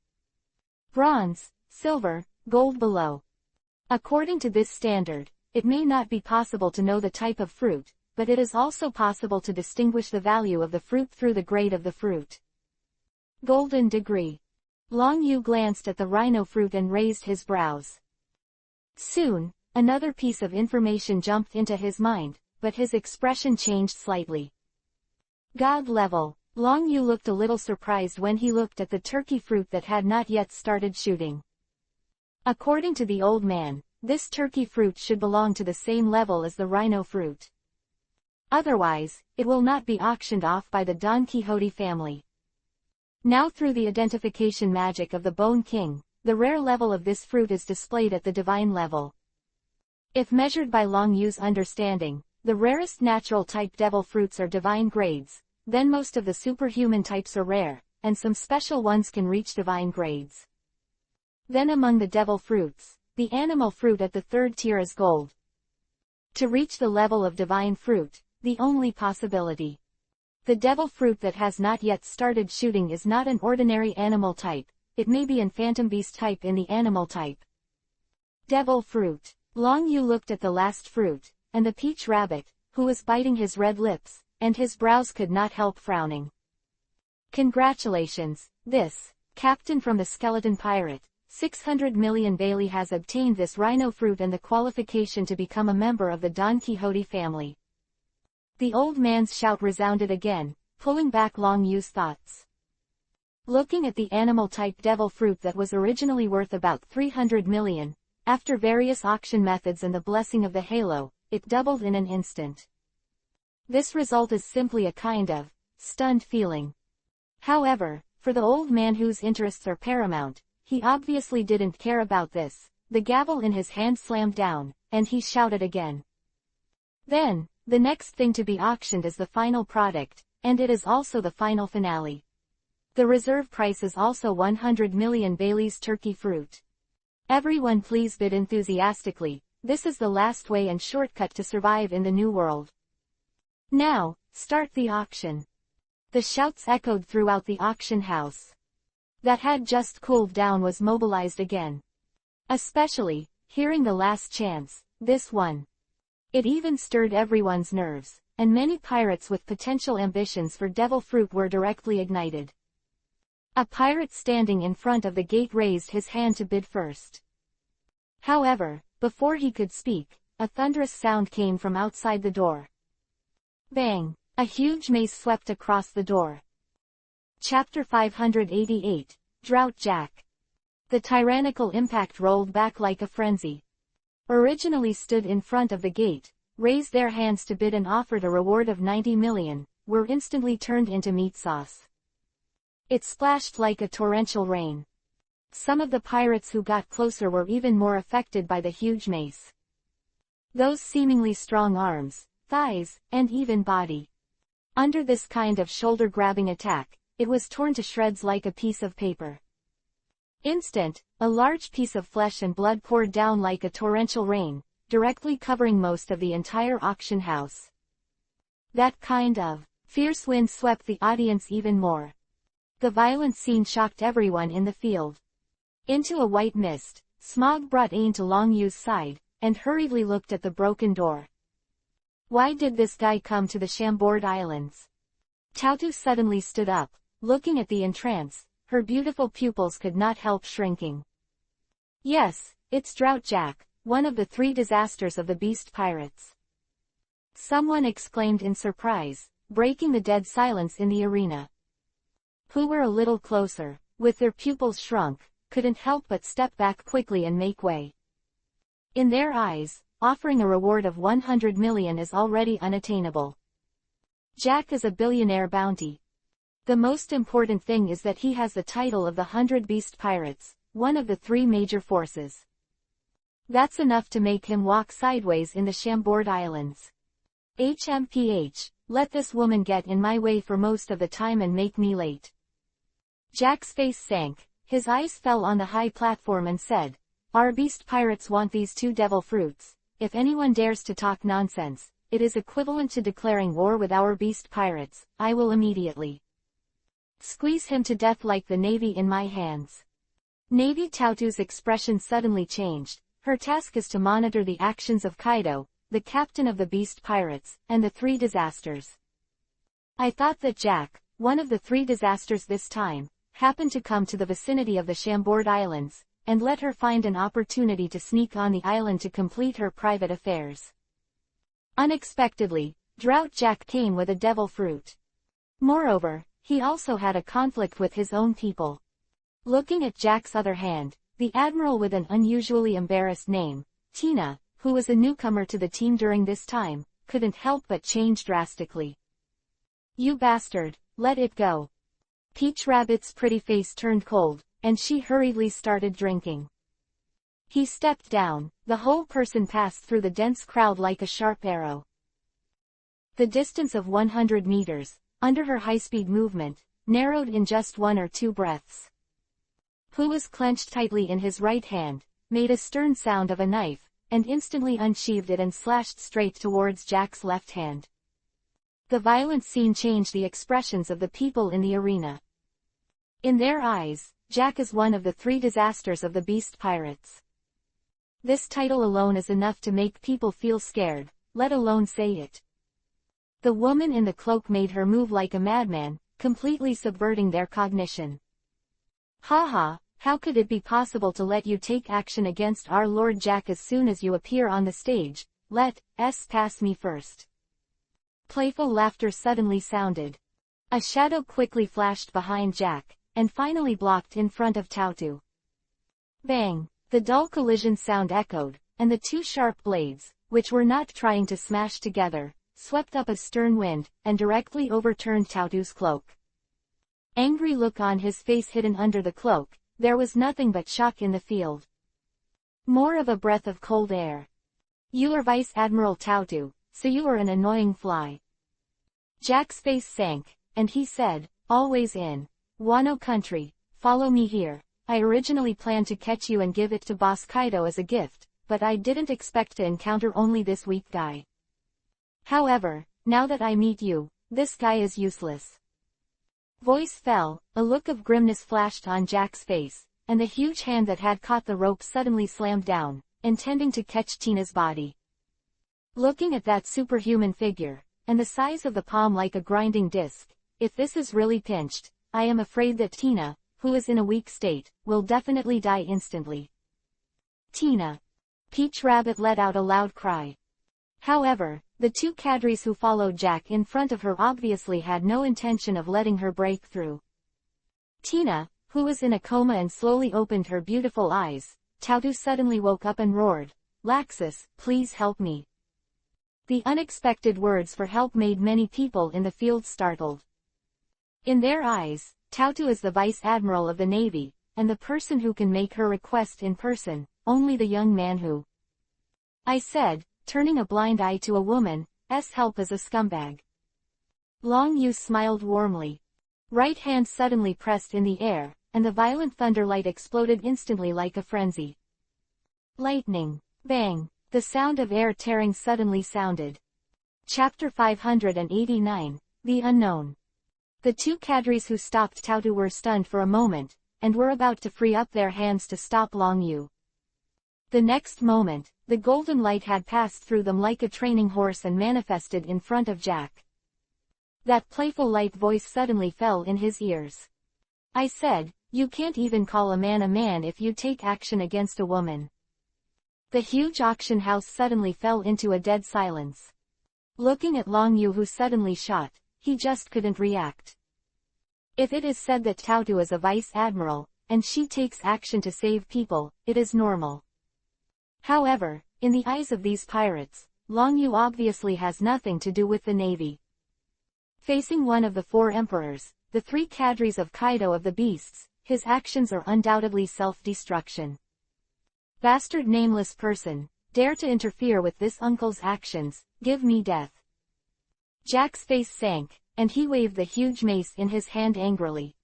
Bronze, silver, gold below. According to this standard, it may not be possible to know the type of fruit, but it is also possible to distinguish the value of the fruit through the grade of the fruit. Golden degree. Long Yu glanced at the rhino fruit and raised his brows. Soon, another piece of information jumped into his mind, but his expression changed slightly. God level. Long Yu looked a little surprised when he looked at the turkey fruit that had not yet started shooting. According to the old man, this turkey fruit should belong to the same level as the rhino fruit. Otherwise, it will not be auctioned off by the Don Quixote family. Now through the identification magic of the Bone King, the rare level of this fruit is displayed at the divine level. If measured by Long Yu's understanding, the rarest natural type devil fruits are divine grades, then most of the superhuman types are rare, and some special ones can reach divine grades. Then among the devil fruits, the animal fruit at the 3rd tier is gold. To reach the level of divine fruit, the only possibility. The devil fruit that has not yet started shooting is not an ordinary animal type, it may be an phantom beast type in the animal type. Devil fruit. Long Yu looked at the last fruit, and the peach rabbit, who was biting his red lips, and his brows could not help frowning. Congratulations, this captain from the skeleton pirate, 600 million Bailey has obtained this rhino fruit and the qualification to become a member of the Don Quixote family. The old man's shout resounded again, pulling back Long Yu's thoughts. Looking at the animal-type devil fruit that was originally worth about 300 million, after various auction methods and the blessing of the halo, it doubled in an instant. This result is simply a kind of stunned feeling. However, for the old man whose interests are paramount, he obviously didn't care about this the gavel in his hand slammed down, and he shouted again. Then, the next thing to be auctioned is the final product, and it is also the final finale. The reserve price is also 100 million Bailey's turkey fruit. Everyone please bid enthusiastically, this is the last way and shortcut to survive in the new world. Now, start the auction. The shouts echoed throughout the auction house. That had just cooled down was mobilized again. Especially, hearing the last chance, this one. It even stirred everyone's nerves, and many pirates with potential ambitions for devil fruit were directly ignited. A pirate standing in front of the gate raised his hand to bid first. However, before he could speak, a thunderous sound came from outside the door. Bang! A huge mace swept across the door. Chapter 588, Drought Jack. The tyrannical impact rolled back like a frenzy. Originally stood in front of the gate, raised their hands to bid and offered a reward of 90 million, were instantly turned into meat sauce. It splashed like a torrential rain. Some of the pirates who got closer were even more affected by the huge mace. Those seemingly strong arms, thighs, and even body. Under this kind of shoulder-grabbing attack, it was torn to shreds like a piece of paper. Instant, a large piece of flesh and blood poured down like a torrential rain, directly covering most of the entire auction house. That kind of fierce wind swept the audience even more. The violent scene shocked everyone in the field. Into a white mist, Smog brought Ain to Long Yu's side, and hurriedly looked at the broken door. Why did this guy come to the Chambord Islands? Tautu suddenly stood up, looking at the entrance, her beautiful pupils could not help shrinking. Yes, it's Drought Jack, one of the 3 disasters of the Beast Pirates. Someone exclaimed in surprise, breaking the dead silence in the arena. Who were a little closer, with their pupils shrunk, couldn't help but step back quickly and make way. In their eyes, offering a reward of 100 million is already unattainable. Jack is a billionaire bounty. The most important thing is that he has the title of the 100 Beast Pirates, one of the 3 major forces. That's enough to make him walk sideways in the Chambord Islands. HMPH, let this woman get in my way for most of the time and make me late. Jack's face sank, his eyes fell on the high platform and said, Our Beast Pirates want these 2 devil fruits. If anyone dares to talk nonsense, it is equivalent to declaring war with our Beast Pirates. I will immediately squeeze him to death like the navy in my hands. Navy Tautu's expression suddenly changed. Her task is to monitor the actions of Kaido, the captain of the Beast Pirates, and the 3 disasters. I thought that Jack, one of the 3 disasters this time, happened to come to the vicinity of the Chambord Islands, and let her find an opportunity to sneak on the island to complete her private affairs. Unexpectedly, Drought Jack came with a devil fruit. Moreover, he also had a conflict with his own people. Looking at Jack's other hand, the admiral with an unusually embarrassed name, Tina, who was a newcomer to the team during this time, couldn't help but change drastically. You bastard, let it go. Peach Rabbit's pretty face turned cold, and she hurriedly started drinking. He stepped down, the whole person passed through the dense crowd like a sharp arrow. The distance of 100 meters, under her high-speed movement, narrowed in just 1 or 2 breaths. Pu was clenched tightly in his right hand, made a stern sound of a knife, and instantly unsheathed it and slashed straight towards Jack's left hand. The violent scene changed the expressions of the people in the arena. In their eyes, Jack is one of the 3 disasters of the Beast Pirates. This title alone is enough to make people feel scared, let alone say it. The woman in the cloak made her move like a madman, completely subverting their cognition. Haha, how could it be possible to let you take action against our Lord Jack as soon as you appear on the stage? Let us pass me first. Playful laughter suddenly sounded. A shadow quickly flashed behind Jack, and finally blocked in front of Tautu. Bang! The dull collision sound echoed, and the 2 sharp blades, which were not trying to smash together, swept up a stern wind, and directly overturned Tautu's cloak. Angry look on his face hidden under the cloak, there was nothing but shock in the field. More of a breath of cold air. You are Vice Admiral Tautu, so you are an annoying fly. Jack's face sank, and he said, always in Wano country, follow me here. I originally planned to catch you and give it to Boss Kaido as a gift, but I didn't expect to encounter only this weak guy. However, now that I meet you, this guy is useless. Voice fell, a look of grimness flashed on Jack's face, and the huge hand that had caught the rope suddenly slammed down, intending to catch Tina's body. Looking at that superhuman figure, and the size of the palm like a grinding disc, if this is really pinched, I am afraid that Tina, who is in a weak state, will definitely die instantly. Tina. Peach Rabbit let out a loud cry. However, the two cadres who followed Jack in front of her obviously had no intention of letting her break through. Tina, who was in a coma and slowly opened her beautiful eyes, Tautu suddenly woke up and roared, Laxus, please help me. The unexpected words for help made many people in the field startled. In their eyes, Tautu is the Vice Admiral of the Navy, and the person who can make her request in person, only the young man who. I said, turning a blind eye to a woman's help as a scumbag. Long Yu smiled warmly. Right hand suddenly pressed in the air, and the violent thunderlight exploded instantly like a frenzy. Lightning. Bang. The sound of air tearing suddenly sounded. Chapter 589, The Unknown. The two cadres who stopped Tautu were stunned for a moment, and were about to free up their hands to stop Long Yu. The next moment, the golden light had passed through them like a training horse and manifested in front of Jack. That playful light voice suddenly fell in his ears. I said, you can't even call a man if you take action against a woman. The huge auction house suddenly fell into a dead silence. Looking at Long Yu who suddenly shot, he just couldn't react. If it is said that Tautu is a vice admiral, and she takes action to save people, it is normal. However, in the eyes of these pirates, Long Yu obviously has nothing to do with the navy. Facing one of the four emperors, the three cadres of Kaido of the Beasts, his actions are undoubtedly self-destruction. Bastard nameless person, dare to interfere with this uncle's actions, give me death. Jack's face sank, and he waved the huge mace in his hand angrily.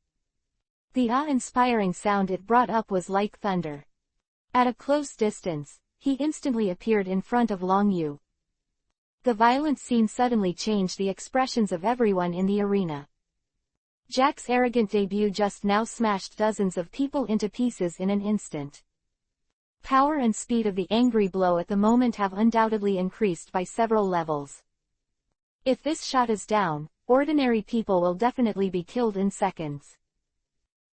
The awe-inspiring sound it brought up was like thunder. At a close distance, he instantly appeared in front of Long Yu. The violent scene suddenly changed the expressions of everyone in the arena. Jack's arrogant debut just now smashed dozens of people into pieces in an instant. Power and speed of the angry blow at the moment have undoubtedly increased by several levels. If this shot is down, ordinary people will definitely be killed in seconds.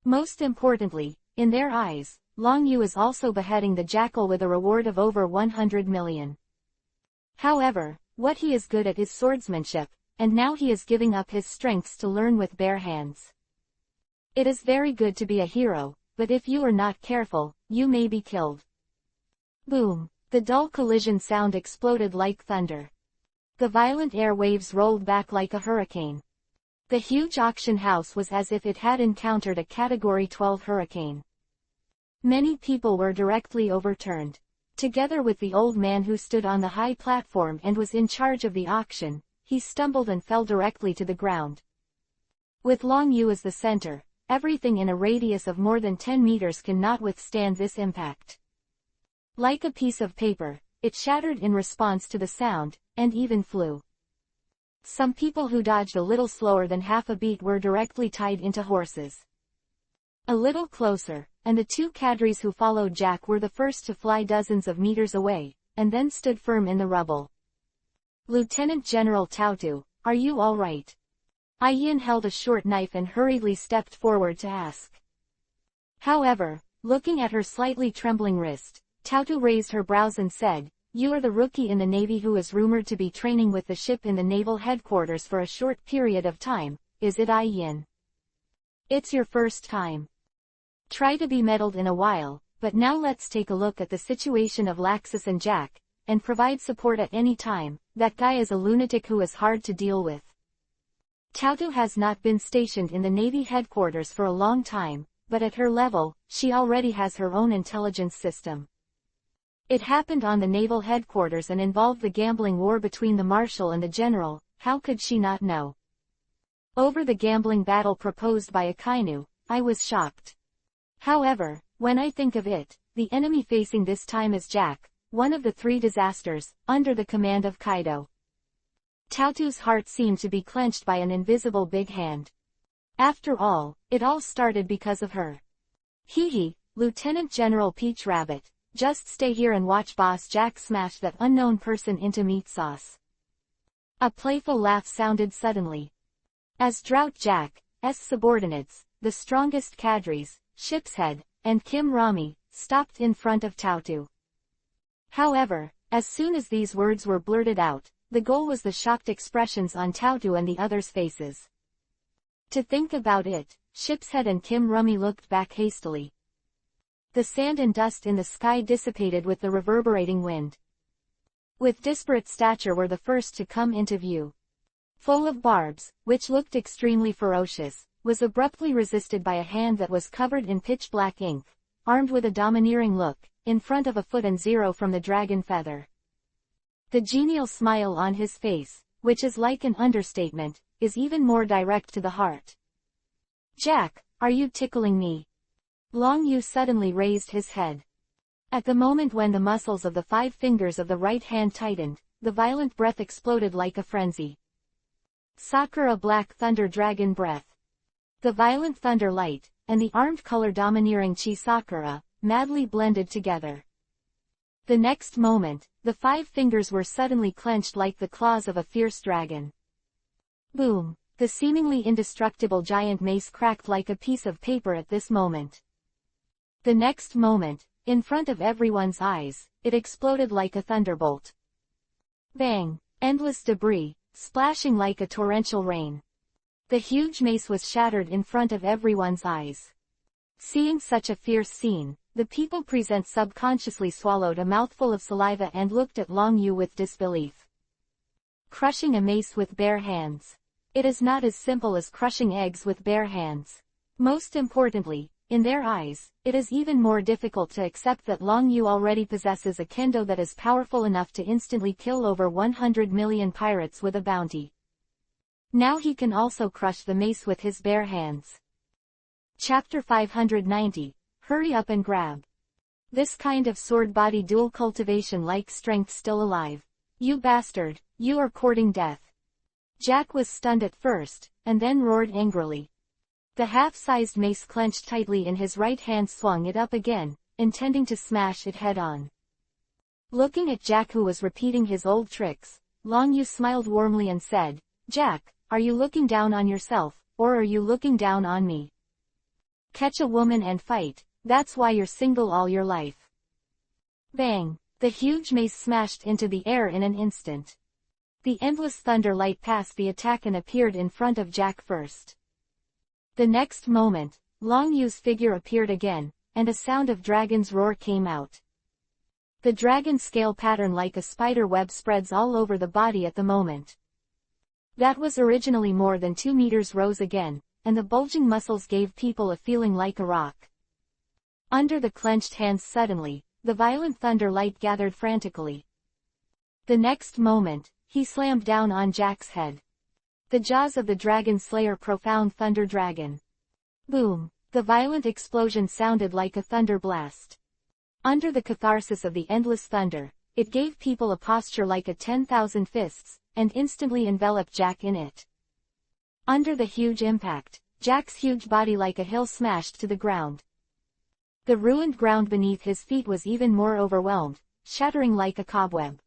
Most importantly, in their eyes, Long Yu is also beheading the jackal with a reward of over 100 million. However, what he is good at is swordsmanship, and now he is giving up his strengths to learn with bare hands. It is very good to be a hero, but if you are not careful, you may be killed. Boom! The dull collision sound exploded like thunder. The violent air waves rolled back like a hurricane. The huge auction house was as if it had encountered a Category 12 hurricane. Many people were directly overturned. Together with the old man who stood on the high platform and was in charge of the auction, he stumbled and fell directly to the ground. With Long Yu as the center, everything in a radius of more than 10 meters cannot withstand this impact. Like a piece of paper, it shattered in response to the sound, and even flew. Some people who dodged a little slower than half a beat were directly tied into horses. A little closer, and the two cadres who followed Jack were the first to fly dozens of meters away, and then stood firm in the rubble. Lieutenant General Tautu, are you all right? Yin held a short knife and hurriedly stepped forward to ask. However, looking at her slightly trembling wrist, Tautu raised her brows and said, you are the rookie in the Navy who is rumored to be training with the ship in the naval headquarters for a short period of time, is it Yin? It's your first time. Try to be meddled in a while, but now let's take a look at the situation of Laxus and Jack, and provide support at any time. That guy is a lunatic who is hard to deal with. Tautu has not been stationed in the Navy headquarters for a long time, but at her level, she already has her own intelligence system. It happened on the naval headquarters and involved the gambling war between the marshal and the general. How could she not know? Over the gambling battle proposed by Akainu, I was shocked. However, when I think of it, the enemy facing this time is Jack, one of the three disasters, under the command of Kaido. Tautu's heart seemed to be clenched by an invisible big hand. After all, it all started because of her. Hee, Lieutenant General Peach Rabbit, just stay here and watch Boss Jack smash that unknown person into meat sauce. A playful laugh sounded suddenly. As Drought Jack's subordinates, the strongest cadres, Ship's Head, and Kim Rami, stopped in front of Tautu. However, as soon as these words were blurted out, the goal was the shocked expressions on Tautu and the others' faces. To think about it, Ship's Head and Kim Rami looked back hastily. The sand and dust in the sky dissipated with the reverberating wind. With disparate stature were the first to come into view. Full of barbs, which looked extremely ferocious, was abruptly resisted by a hand that was covered in pitch-black ink, armed with a domineering look, in front of a foot and zero from the dragon feather. The genial smile on his face, which is like an understatement, is even more direct to the heart. Jack, are you tickling me? Long Yu suddenly raised his head. At the moment when the muscles of the 5 fingers of the right hand tightened, the violent breath exploded like a frenzy. Sakura Black Thunder Dragon Breath. The violent thunder light, and the armed color domineering Chi Sakura, madly blended together. The next moment, the 5 fingers were suddenly clenched like the claws of a fierce dragon. Boom! The seemingly indestructible giant mace cracked like a piece of paper at this moment. The next moment, in front of everyone's eyes, it exploded like a thunderbolt. Bang! Endless debris, splashing like a torrential rain. The huge mace was shattered in front of everyone's eyes. Seeing such a fierce scene, the people present subconsciously swallowed a mouthful of saliva and looked at Long Yu with disbelief. Crushing a mace with bare hands. It is not as simple as crushing eggs with bare hands. Most importantly, in their eyes, it is even more difficult to accept that Long Yu already possesses a kendo that is powerful enough to instantly kill over 100 million pirates with a bounty. Now he can also crush the mace with his bare hands. Chapter 590, Hurry Up and Grab. This kind of sword body dual cultivation like strength still alive. You bastard, you are courting death. Jack was stunned at first, and then roared angrily. The half-sized mace clenched tightly in his right hand swung it up again, intending to smash it head-on. Looking at Jack who was repeating his old tricks, Long Yu smiled warmly and said, Jack, are you looking down on yourself, or are you looking down on me? Catch a woman and fight, that's why you're single all your life. Bang! The huge mace smashed into the air in an instant. The endless thunder light passed the attack and appeared in front of Jack first. The next moment, Long Yu's figure appeared again, and a sound of dragon's roar came out. The dragon scale pattern like a spider web spreads all over the body at the moment. That was originally more than 2 meters rose again, and the bulging muscles gave people a feeling like a rock. Under the clenched hands suddenly, the violent thunder light gathered frantically. The next moment, he slammed down on Jack's head. The jaws of the dragon slayer profound thunder dragon. Boom! The violent explosion sounded like a thunder blast. Under the catharsis of the endless thunder, it gave people a posture like a 10,000 fists, and instantly enveloped Jack in it. Under the huge impact, Jack's huge body like a hill smashed to the ground. The ruined ground beneath his feet was even more overwhelmed, shattering like a cobweb.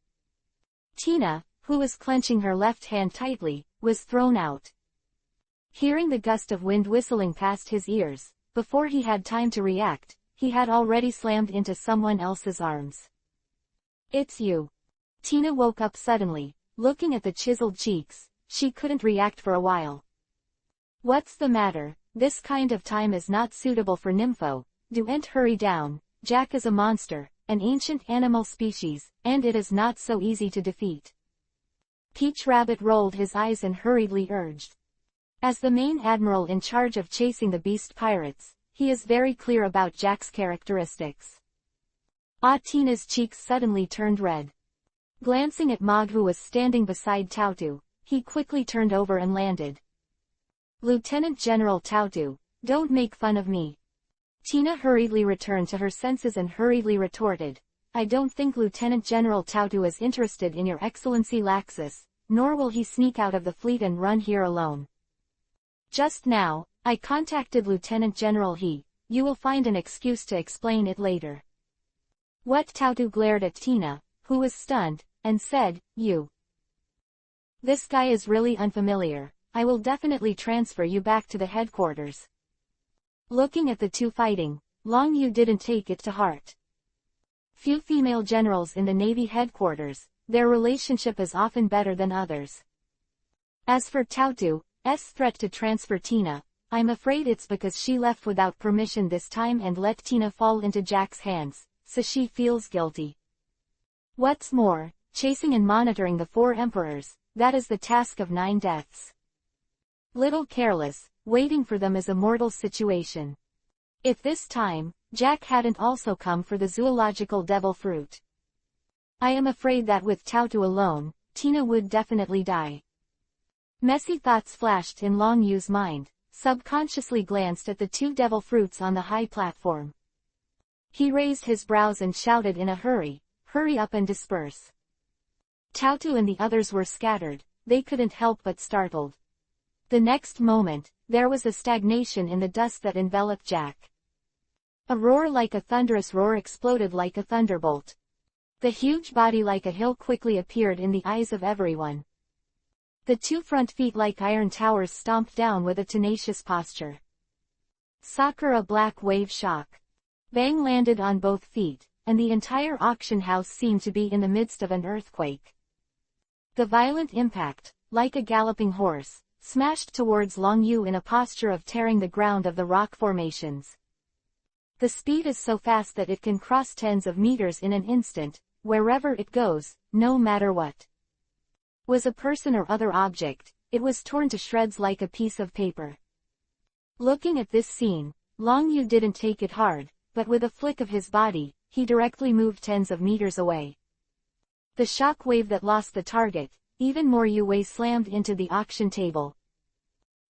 Tina, who was clenching her left hand tightly, was thrown out. Hearing the gust of wind whistling past his ears, before he had time to react, he had already slammed into someone else's arms. It's you. Tina woke up suddenly, looking at the chiseled cheeks. She couldn't react for a while. What's the matter? This kind of time is not suitable for Nympho. Don't hurry down. Jack is a monster, an ancient animal species, and it is not so easy to defeat. Peach Rabbit rolled his eyes and hurriedly urged. As the main admiral in charge of chasing the beast pirates, he is very clear about Jack's characteristics. Tina's cheeks suddenly turned red. Glancing at Mog, who was standing beside Tautu, he quickly turned over and landed. Lieutenant General Tautu, don't make fun of me. Tina hurriedly returned to her senses and hurriedly retorted, I don't think Lieutenant General Tautu is interested in your Excellency Laxus, nor will he sneak out of the fleet and run here alone. Just now, I contacted Lieutenant General He. You will find an excuse to explain it later. What? Tautu glared at Tina, who was stunned, and said, You. This guy is really unfamiliar. I will definitely transfer you back to the headquarters. Looking at the two fighting, Long Yu didn't take it to heart. Few female generals in the Navy headquarters, their relationship is often better than others. As for Tautu's threat to transfer Tina, I'm afraid it's because she left without permission this time and let Tina fall into Jack's hands, so she feels guilty. What's more, chasing and monitoring the 4 emperors, that is the task of 9 deaths. Little careless, waiting for them is a mortal situation. If this time, Jack hadn't also come for the zoological devil fruit, I am afraid that with Tautu alone, Tina would definitely die. Messy thoughts flashed in Long Yu's mind, subconsciously glanced at the 2 devil fruits on the high platform. He raised his brows and shouted in a hurry, hurry up and disperse. Tautu and the others were scattered, they couldn't help but startled. The next moment, there was a stagnation in the dust that enveloped Jack. A roar like a thunderous roar exploded like a thunderbolt. The huge body like a hill quickly appeared in the eyes of everyone. The 2 front feet like iron towers stomped down with a tenacious posture. Sakura black wave shock. Bang landed on both feet, and the entire auction house seemed to be in the midst of an earthquake. The violent impact, like a galloping horse, smashed towards Long Yu in a posture of tearing the ground of the rock formations. The speed is so fast that it can cross tens of meters in an instant, wherever it goes, no matter what. Was a person or other object, it was torn to shreds like a piece of paper. Looking at this scene, Long Yu didn't take it hard, but with a flick of his body, he directly moved tens of meters away. The shock wave that lost the target, even more Yu slammed into the auction table.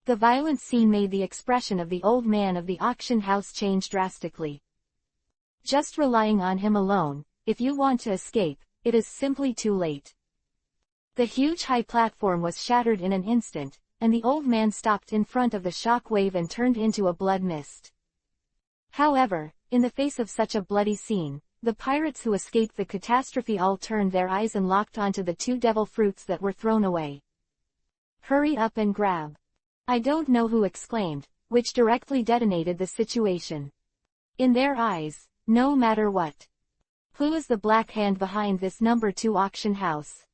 The violent scene made the expression of the old man of the auction house change drastically. Just relying on him alone, if you want to escape, it is simply too late. The huge high platform was shattered in an instant, and the old man stopped in front of the shock wave and turned into a blood mist. However, in the face of such a bloody scene, the pirates who escaped the catastrophe all turned their eyes and locked onto the 2 devil fruits that were thrown away. Hurry up and grab. I don't know who exclaimed, which directly detonated the situation. In their eyes, no matter what. Who is the black hand behind this number 2 auction house?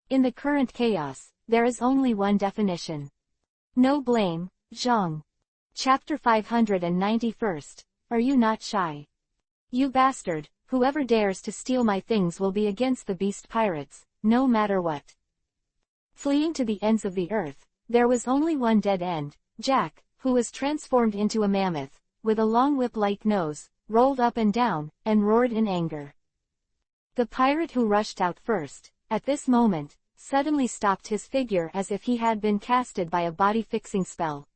In the current chaos, there is only one definition. No blame, Zhang. Chapter 591. Are you not shy? You bastard, whoever dares to steal my things will be against the beast pirates, no matter what. Fleeing to the ends of the earth, there was only one dead end, Jack, who was transformed into a mammoth, with a long whip-like nose, rolled up and down, and roared in anger. The pirate who rushed out first, at this moment, suddenly stopped his figure as if he had been casted by a body-fixing spell.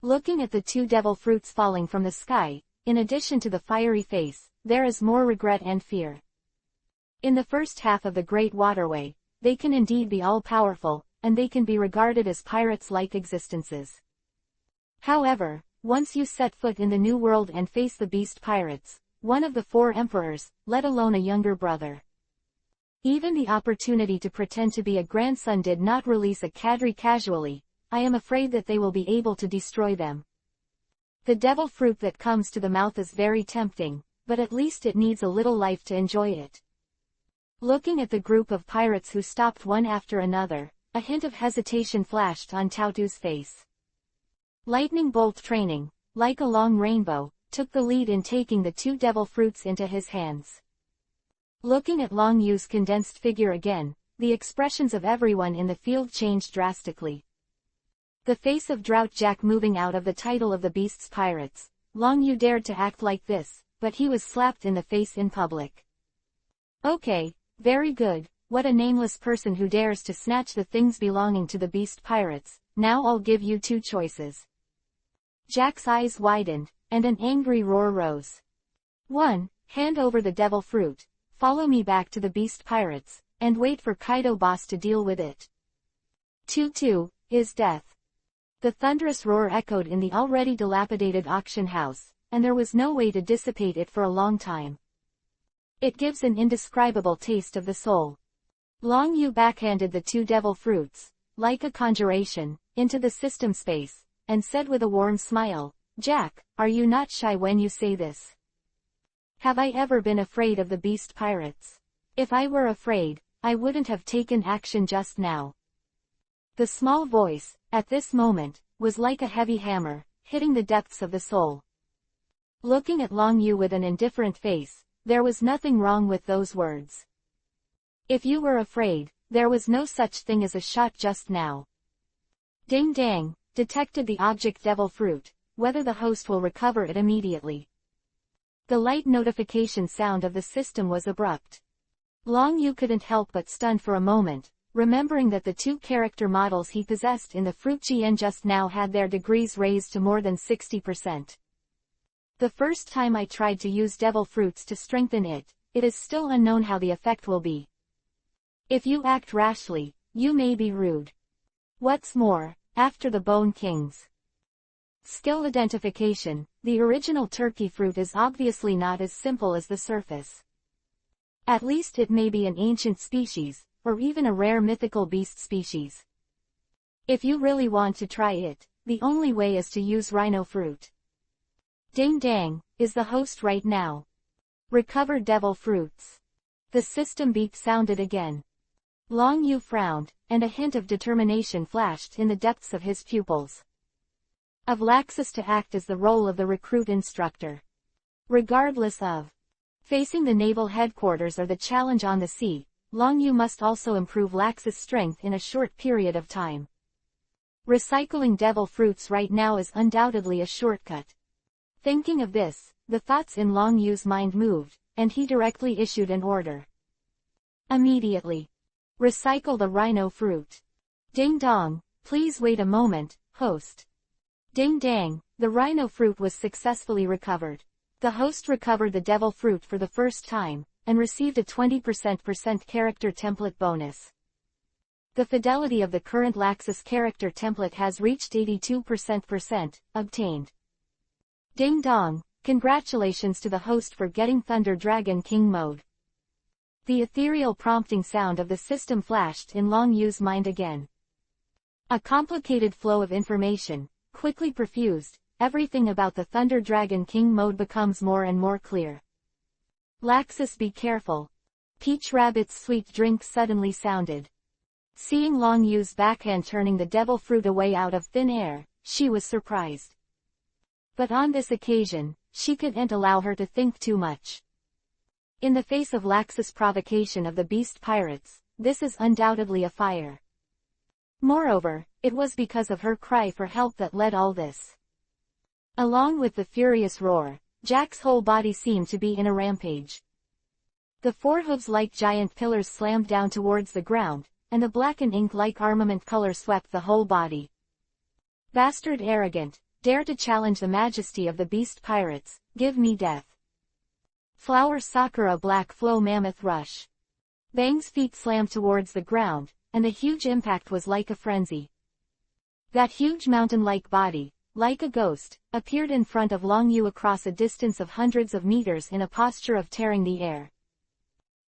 Looking at the 2 devil fruits falling from the sky, in addition to the fiery face, there is more regret and fear. In the first half of the Great Waterway, they can indeed be all-powerful, and they can be regarded as pirates-like existences. However, once you set foot in the New World and face the beast pirates, one of the 4 emperors, let alone a younger brother. Even the opportunity to pretend to be a grandson did not release a cadre casually. I am afraid that they will be able to destroy them. The devil fruit that comes to the mouth is very tempting, but at least it needs a little life to enjoy it. Looking at the group of pirates who stopped one after another, a hint of hesitation flashed on Tautu's face. Lightning bolt training, like a long rainbow, took the lead in taking the 2 devil fruits into his hands. Looking at Long Yu's condensed figure again, the expressions of everyone in the field changed drastically. The face of Drought Jack moving out of the title of the beast's pirates. Long Yu dared to act like this, but he was slapped in the face in public. Okay, very good. What a nameless person who dares to snatch the things belonging to the beast pirates. Now I'll give you two choices. Jack's eyes widened, and an angry roar rose. 1. Hand over the devil fruit, follow me back to the beast pirates, and wait for Kaido boss to deal with it. 2. Is death. The thunderous roar echoed in the already dilapidated auction house, and there was no way to dissipate it for a long time. It gives an indescribable taste of the soul. Long Yu backhanded the two devil fruits, like a conjuration, into the system space, and said with a warm smile, Jack, are you not shy when you say this? Have I ever been afraid of the beast pirates? If I were afraid, I wouldn't have taken action just now. The small voice, at this moment, was like a heavy hammer, hitting the depths of the soul. Looking at Long Yu with an indifferent face, there was nothing wrong with those words. If you were afraid, there was no such thing as a shot just now. Ding dang, detected the object devil fruit, whether the host will recover it immediately. The light notification sound of the system was abrupt. Long Yu couldn't help but stun for a moment, remembering that the two character models he possessed in the fruit GN just now had their degrees raised to more than 60%. The first time I tried to use devil fruits to strengthen it, it is still unknown how the effect will be. If you act rashly, you may be rude. What's more, after the Bone Kings skill identification, the original turkey fruit is obviously not as simple as the surface. At least it may be an ancient species, or even a rare mythical beast species. If you really want to try it, the only way is to use rhino fruit. Ding dang, is the host right now? Recover devil fruits. The system beep sounded again. Long Yu frowned, and a hint of determination flashed in the depths of his pupils. Of Laxus to act as the role of the recruit instructor. Regardless of facing the naval headquarters or the challenge on the sea, Long Yu must also improve Laxus' strength in a short period of time. Recycling devil fruits right now is undoubtedly a shortcut. Thinking of this, the thoughts in Long Yu's mind moved, and he directly issued an order. Immediately. Recycle the rhino fruit. Ding dong, please wait a moment, host. Ding dang, the rhino fruit was successfully recovered. The host recovered the devil fruit for the first time, and received a 20% character template bonus. The fidelity of the current Laxus character template has reached 82%, obtained. Ding dong, congratulations to the host for getting Thunder Dragon King mode. The ethereal prompting sound of the system flashed in Long Yu's mind again. A complicated flow of information, quickly perfused, everything about the Thunder Dragon King mode becomes more and more clear. Laxus, be careful. Peach Rabbit's sweet drink suddenly sounded. Seeing Long Yu's backhand turning the devil fruit away out of thin air, she was surprised. But on this occasion, she couldn't allow her to think too much. In the face of Laxus' provocation of the beast pirates, this is undoubtedly a fire. Moreover, it was because of her cry for help that led all this. Along with the furious roar, Jack's whole body seemed to be in a rampage. The four hooves-like giant pillars slammed down towards the ground, and the black and ink-like armament color swept the whole body. Bastard arrogant, dare to challenge the majesty of the beast pirates, give me death. Flower Sakura Black Flow Mammoth Rush. Bang's feet slammed towards the ground, and the huge impact was like a frenzy. That huge mountain-like body, like a ghost, appeared in front of Long Yu across a distance of hundreds of meters in a posture of tearing the air.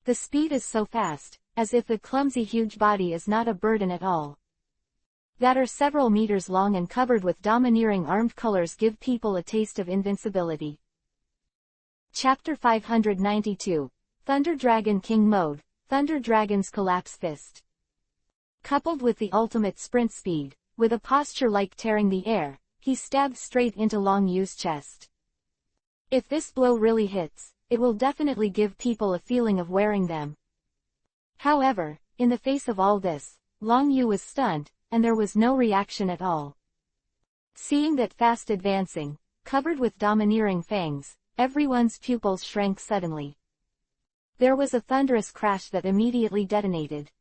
The speed is so fast, as if the clumsy huge body is not a burden at all. That are several meters long and covered with domineering armed colors give people a taste of invincibility. Chapter 592, Thunder Dragon King Mode, Thunder Dragon's Collapse Fist. Coupled with the ultimate sprint speed, with a posture like tearing the air, he stabbed straight into Long Yu's chest. If this blow really hits, it will definitely give people a feeling of wearing them. However, in the face of all this, Long Yu was stunned, and there was no reaction at all. Seeing that fast advancing, covered with domineering fangs, everyone's pupils shrank suddenly. There was a thunderous crash that immediately detonated.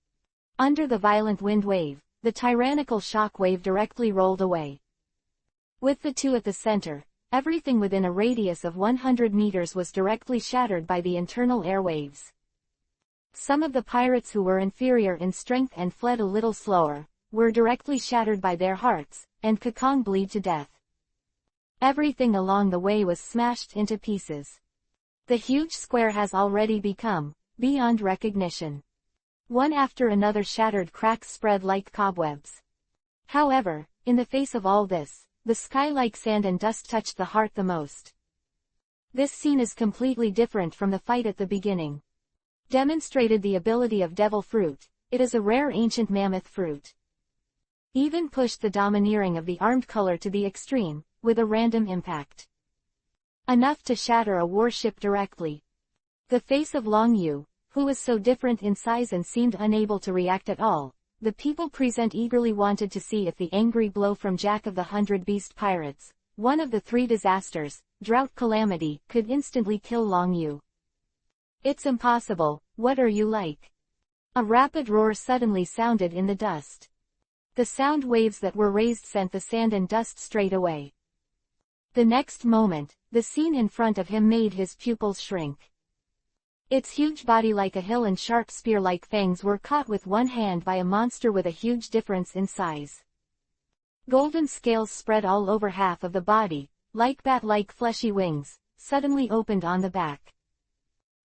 Under the violent wind wave, the tyrannical shock wave directly rolled away. With the two at the center, everything within a radius of 100 meters was directly shattered by the internal air waves. Some of the pirates who were inferior in strength and fled a little slower, were directly shattered by their hearts, and Kokong bled to death. Everything along the way was smashed into pieces. The huge square has already become, beyond recognition. One after another shattered cracks spread like cobwebs. However, in the face of all this, the sky like sand and dust touched the heart the most. This scene is completely different from the fight at the beginning. Demonstrated the ability of devil fruit, it is a rare ancient mammoth fruit. Even pushed the domineering of the armed color to the extreme, with a random impact. Enough to shatter a warship directly. The face of Long Yu, who was so different in size and seemed unable to react at all, the people present eagerly wanted to see if the angry blow from Jack of the 100 Beast Pirates, one of the 3 disasters, drought calamity, could instantly kill Long Yu. It's impossible, what are you like? A rapid roar suddenly sounded in the dust. The sound waves that were raised sent the sand and dust straight away. The next moment, the scene in front of him made his pupils shrink. Its huge body like a hill and sharp spear-like fangs were caught with one hand by a monster with a huge difference in size. Golden scales spread all over half of the body, like bat-like fleshy wings, suddenly opened on the back.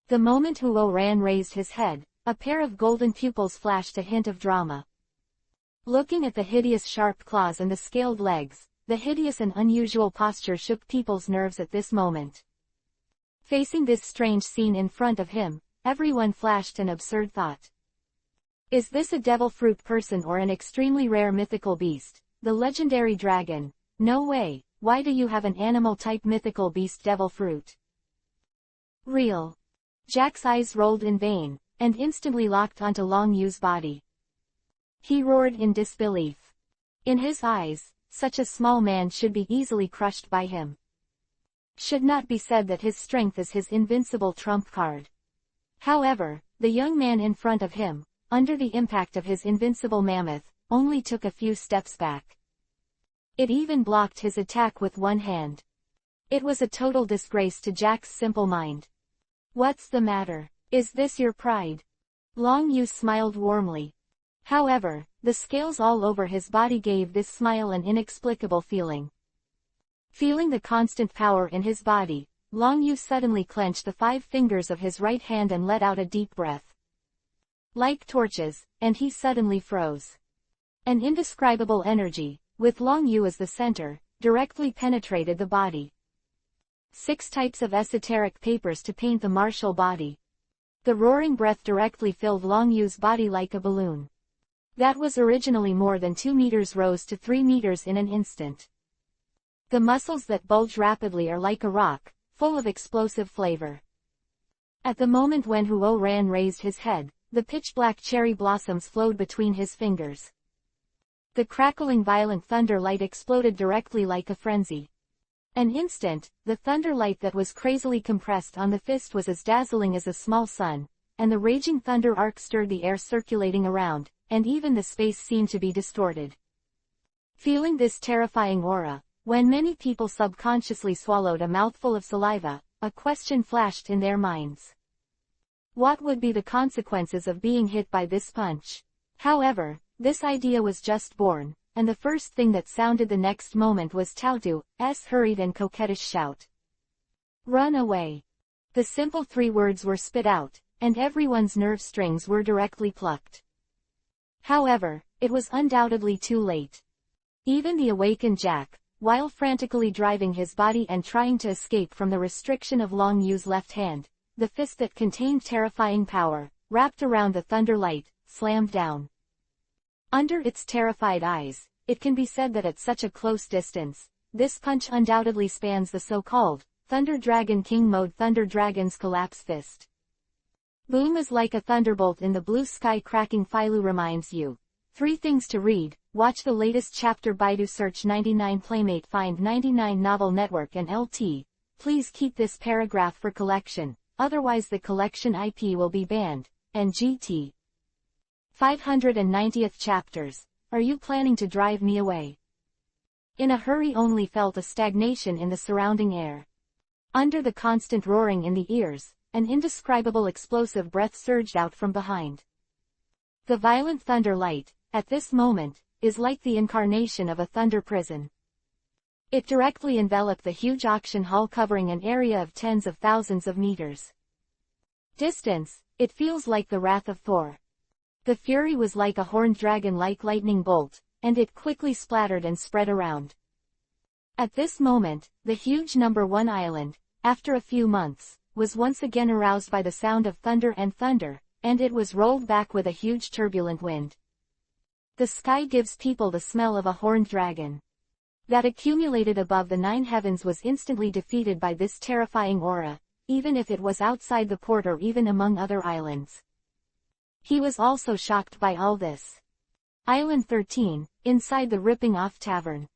The moment Huo Ran raised his head, a pair of golden pupils flashed a hint of drama. Looking at the hideous sharp claws and the scaled legs, the hideous and unusual posture shook people's nerves at this moment. Facing this strange scene in front of him, everyone flashed an absurd thought. Is this a devil fruit person or an extremely rare mythical beast, the legendary dragon? No way, why do you have an animal-type mythical beast devil fruit? Real. Jack's eyes rolled in vain, and instantly locked onto Long Yu's body. He roared in disbelief. In his eyes, such a small man should be easily crushed by him. Should not be said that his strength is his invincible trump card. However, the young man in front of him, under the impact of his invincible mammoth, only took a few steps back. It even blocked his attack with one hand. It was a total disgrace to Jack's simple mind. What's the matter? Is this your pride? Long Yu smiled warmly. However, the scales all over his body gave this smile an inexplicable feeling. Feeling the constant power in his body, Long Yu suddenly clenched the 5 fingers of his right hand and let out a deep breath. Like torches, and he suddenly froze. An indescribable energy, with Long Yu as the center, directly penetrated the body. 6 types of esoteric papers to paint the martial body. The roaring breath directly filled Long Yu's body like a balloon. That was originally more than 2 meters rose to 3 meters in an instant. The muscles that bulge rapidly are like a rock, full of explosive flavor. At the moment when Huo Ran raised his head, the pitch-black cherry blossoms flowed between his fingers. The crackling violent thunder light exploded directly like a frenzy. An instant, the thunder light that was crazily compressed on the fist was as dazzling as a small sun, and the raging thunder arc stirred the air circulating around, and even the space seemed to be distorted. Feeling this terrifying aura, when many people subconsciously swallowed a mouthful of saliva, a question flashed in their minds. What would be the consequences of being hit by this punch? However, this idea was just born, and the first thing that sounded the next moment was Taotu's hurried and coquettish shout. Run away. The simple 3 words were spit out, and everyone's nerve strings were directly plucked. However, it was undoubtedly too late. Even the awakened Jack, while frantically driving his body and trying to escape from the restriction of Long Yu's left hand, the fist that contained terrifying power, wrapped around the thunder light, slammed down. Under its terrified eyes, it can be said that at such a close distance, this punch undoubtedly spans the so-called Thunder Dragon King mode Thunder Dragon's collapse fist. Boom is like a thunderbolt in the blue sky cracking. Filu reminds you. 3 things to read. Watch the latest chapter. Baidu search 99 Playmate find 99 Novel Network and LT. please keep this paragraph for collection, otherwise the collection IP will be banned, and GT. 590th chapters, are you planning to drive me away? In a hurry only felt a stagnation in the surrounding air. Under the constant roaring in the ears, an indescribable explosive breath surged out from behind. The violent thunder light, at this moment, is like the incarnation of a thunder prison. It directly enveloped the huge auction hall covering an area of tens of thousands of meters. Distance, it feels like the wrath of Thor. The fury was like a horned dragon like lightning bolt, and it quickly splattered and spread around. At this moment, the huge number 1 island, after a few months, was once again aroused by the sound of thunder, and it was rolled back with a huge turbulent wind. The sky gives people the smell of a horned dragon. That accumulated above the 9 heavens was instantly defeated by this terrifying aura, even if it was outside the port or even among other islands. He was also shocked by all this. Island 13, inside the Ripping Off Tavern.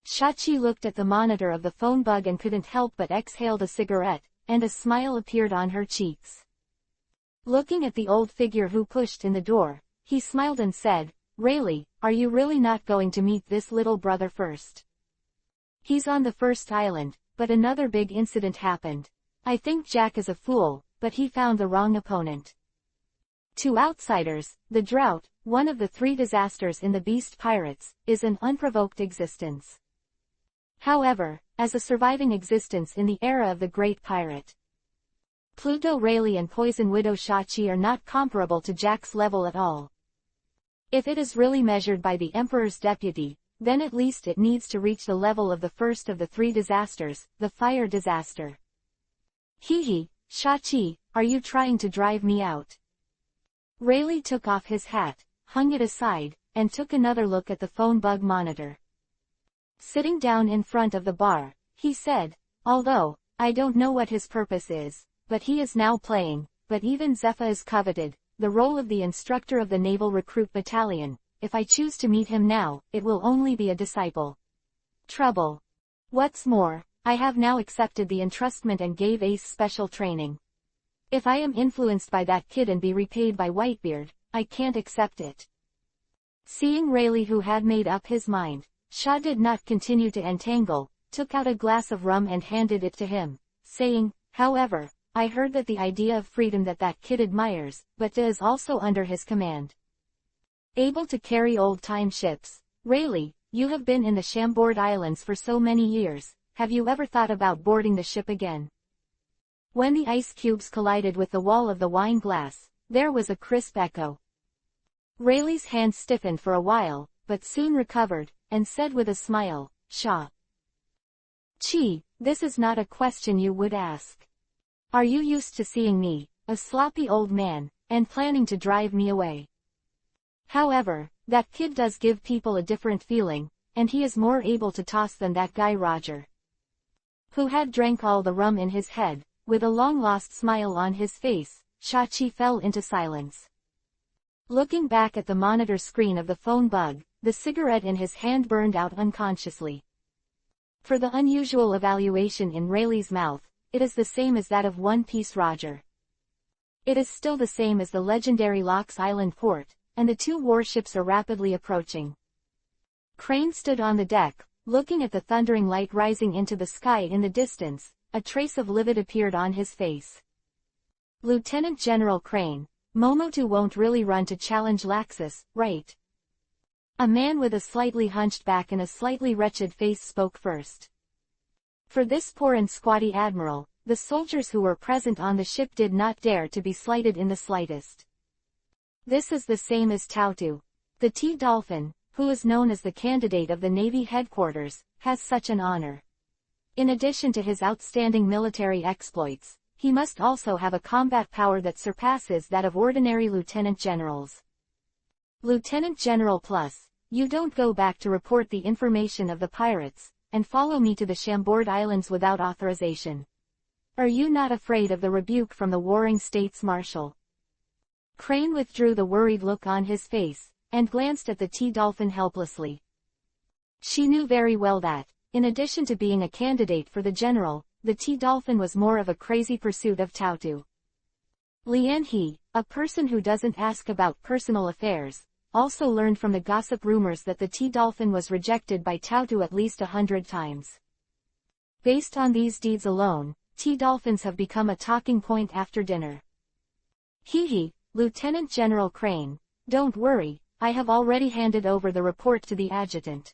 Shachi looked at the monitor of the phone bug and couldn't help but exhaled a cigarette, and a smile appeared on her cheeks. Looking at the old figure who pushed in the door, he smiled and said, "Rayleigh, are you really not going to meet this little brother first? He's on the first island, but another big incident happened. I think Jack is a fool, but he found the wrong opponent." To outsiders, the drought, one of the 3 disasters in the Beast Pirates, is an unprovoked existence. However, as a surviving existence in the era of the Great Pirate, Pluto Rayleigh and Poison Widow Shachi are not comparable to Jack's level at all. If it is really measured by the Emperor's deputy, then at least it needs to reach the level of the first of the 3 disasters, the fire disaster. Hee, Shachi, are you trying to drive me out? Rayleigh took off his hat, hung it aside, and took another look at the phone bug monitor. Sitting down in front of the bar, he said, "Although, I don't know what his purpose is, but he is now playing, but even Zephyr is coveted, the role of the instructor of the Naval Recruit Battalion. If I choose to meet him now, it will only be a disciple. Trouble. What's more, I have now accepted the entrustment and gave Ace special training. If I am influenced by that kid and be repaid by Whitebeard, I can't accept it." Seeing Rayleigh, who had made up his mind, Shaw did not continue to entangle, took out a glass of rum and handed it to him, saying, "However, I heard that the idea of freedom that kid admires, but is also under his command. Able to carry old-time ships. Rayleigh, you have been in the Chambord Islands for so many years, have you ever thought about boarding the ship again?" When the ice cubes collided with the wall of the wine glass, there was a crisp echo. Rayleigh's hand stiffened for a while, but soon recovered, and said with a smile, "Shaw. Chi, this is not a question you would ask. Are you used to seeing me, a sloppy old man, and planning to drive me away? However, that kid does give people a different feeling, and he is more able to toss than that guy Roger, who had drank all the rum in his head." With a long-lost smile on his face, Shachi fell into silence. Looking back at the monitor screen of the phone bug, the cigarette in his hand burned out unconsciously. For the unusual evaluation in Rayleigh's mouth, it is the same as that of One Piece Roger. It is still the same as the legendary Locks Island port, and the 2 warships are rapidly approaching. Crane stood on the deck, looking at the thundering light rising into the sky in the distance. A trace of livid appeared on his face. "Lieutenant General Crane, Momotu won't really run to challenge Laxus, right?" A man with a slightly hunched back and a slightly wretched face spoke first. For this poor and squatty admiral, the soldiers who were present on the ship did not dare to be slighted in the slightest. This is the same as Tautu. The T-Dolphin, who is known as the candidate of the Navy headquarters, has such an honor. In addition to his outstanding military exploits, he must also have a combat power that surpasses that of ordinary lieutenant generals. Lieutenant General Plus, you don't go back to report the information of the pirates, and follow me to the Chambord Islands without authorization. Are you not afraid of the rebuke from the warring States Marshal? Crane withdrew the worried look on his face, and glanced at the T-Dolphin helplessly. She knew very well that, in addition to being a candidate for the general, the T-Dolphin was more of a crazy pursuit of Tautu. Lian He, a person who doesn't ask about personal affairs, also learned from the gossip rumors that the T-Dolphin was rejected by Tautu at least 100 times. Based on these deeds alone, T-Dolphins have become a talking point after dinner. Hee, Lieutenant General Crane, don't worry, I have already handed over the report to the adjutant.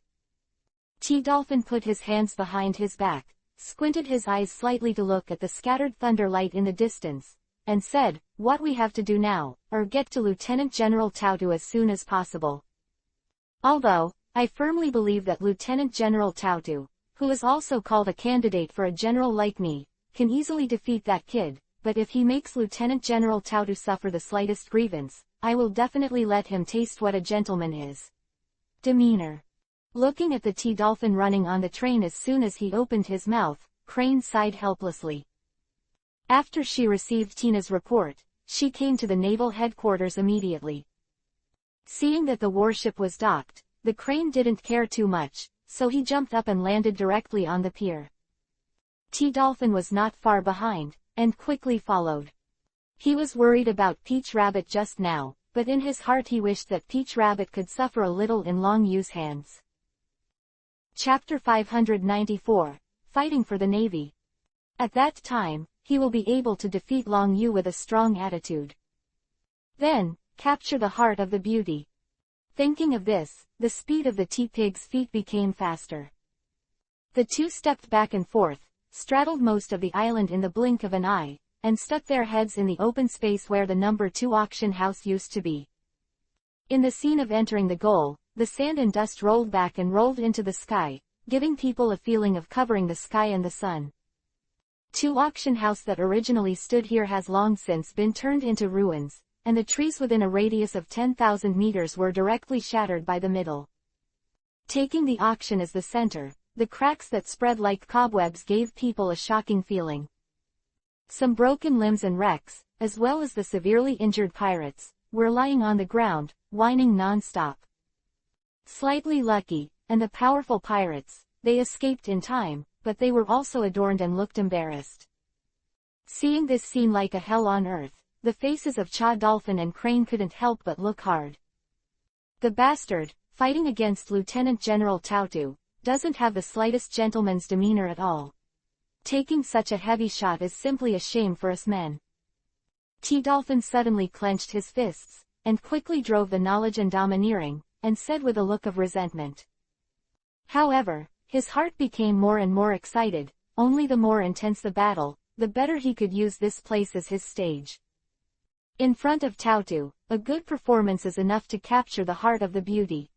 T-Dolphin put his hands behind his back, squinted his eyes slightly to look at the scattered thunder light in the distance, and said, what we have to do now, or get to Lieutenant General Tautu as soon as possible. Although, I firmly believe that Lieutenant General Tautu, who is also called a candidate for a general like me, can easily defeat that kid, but if he makes Lieutenant General Tautu suffer the slightest grievance, I will definitely let him taste what a gentleman is. Demeanor. Looking at the T-Dolphin running on the train as soon as he opened his mouth, Crane sighed helplessly. After she received Tina's report, she came to the naval headquarters immediately. Seeing that the warship was docked, the Crane didn't care too much, so he jumped up and landed directly on the pier. T-Dolphin was not far behind, and quickly followed. He was worried about Peach Rabbit just now, but in his heart he wished that Peach Rabbit could suffer a little in Long Yu's hands. Chapter 594, Fighting for the Navy. At that time, he will be able to defeat Long Yu with a strong attitude. Then, capture the heart of the beauty. Thinking of this, the speed of the T-Pig's feet became faster. The two stepped back and forth, straddled most of the island in the blink of an eye, and stuck their heads in the open space where the number 2 auction house used to be. In the scene of entering the goal, the sand and dust rolled back and rolled into the sky, giving people a feeling of covering the sky and the sun. 2 auction house that originally stood here has long since been turned into ruins, and the trees within a radius of 10,000 meters were directly shattered by the middle. Taking the auction as the center, the cracks that spread like cobwebs gave people a shocking feeling. Some broken limbs and wrecks, as well as the severely injured pirates, were lying on the ground, whining non-stop. Slightly lucky, and the powerful pirates, they escaped in time, but they were also adorned and looked embarrassed. Seeing this scene like a hell on earth, the faces of Cha-Dolphin and Crane couldn't help but look hard. The bastard, fighting against Lieutenant General Tautu, doesn't have the slightest gentleman's demeanor at all. Taking such a heavy shot is simply a shame for us men. T-Dolphin suddenly clenched his fists, and quickly drove the knowledge and domineering, and said with a look of resentment. However, his heart became more and more excited, only the more intense the battle, the better he could use this place as his stage. In front of Tautu, a good performance is enough to capture the heart of the beauty.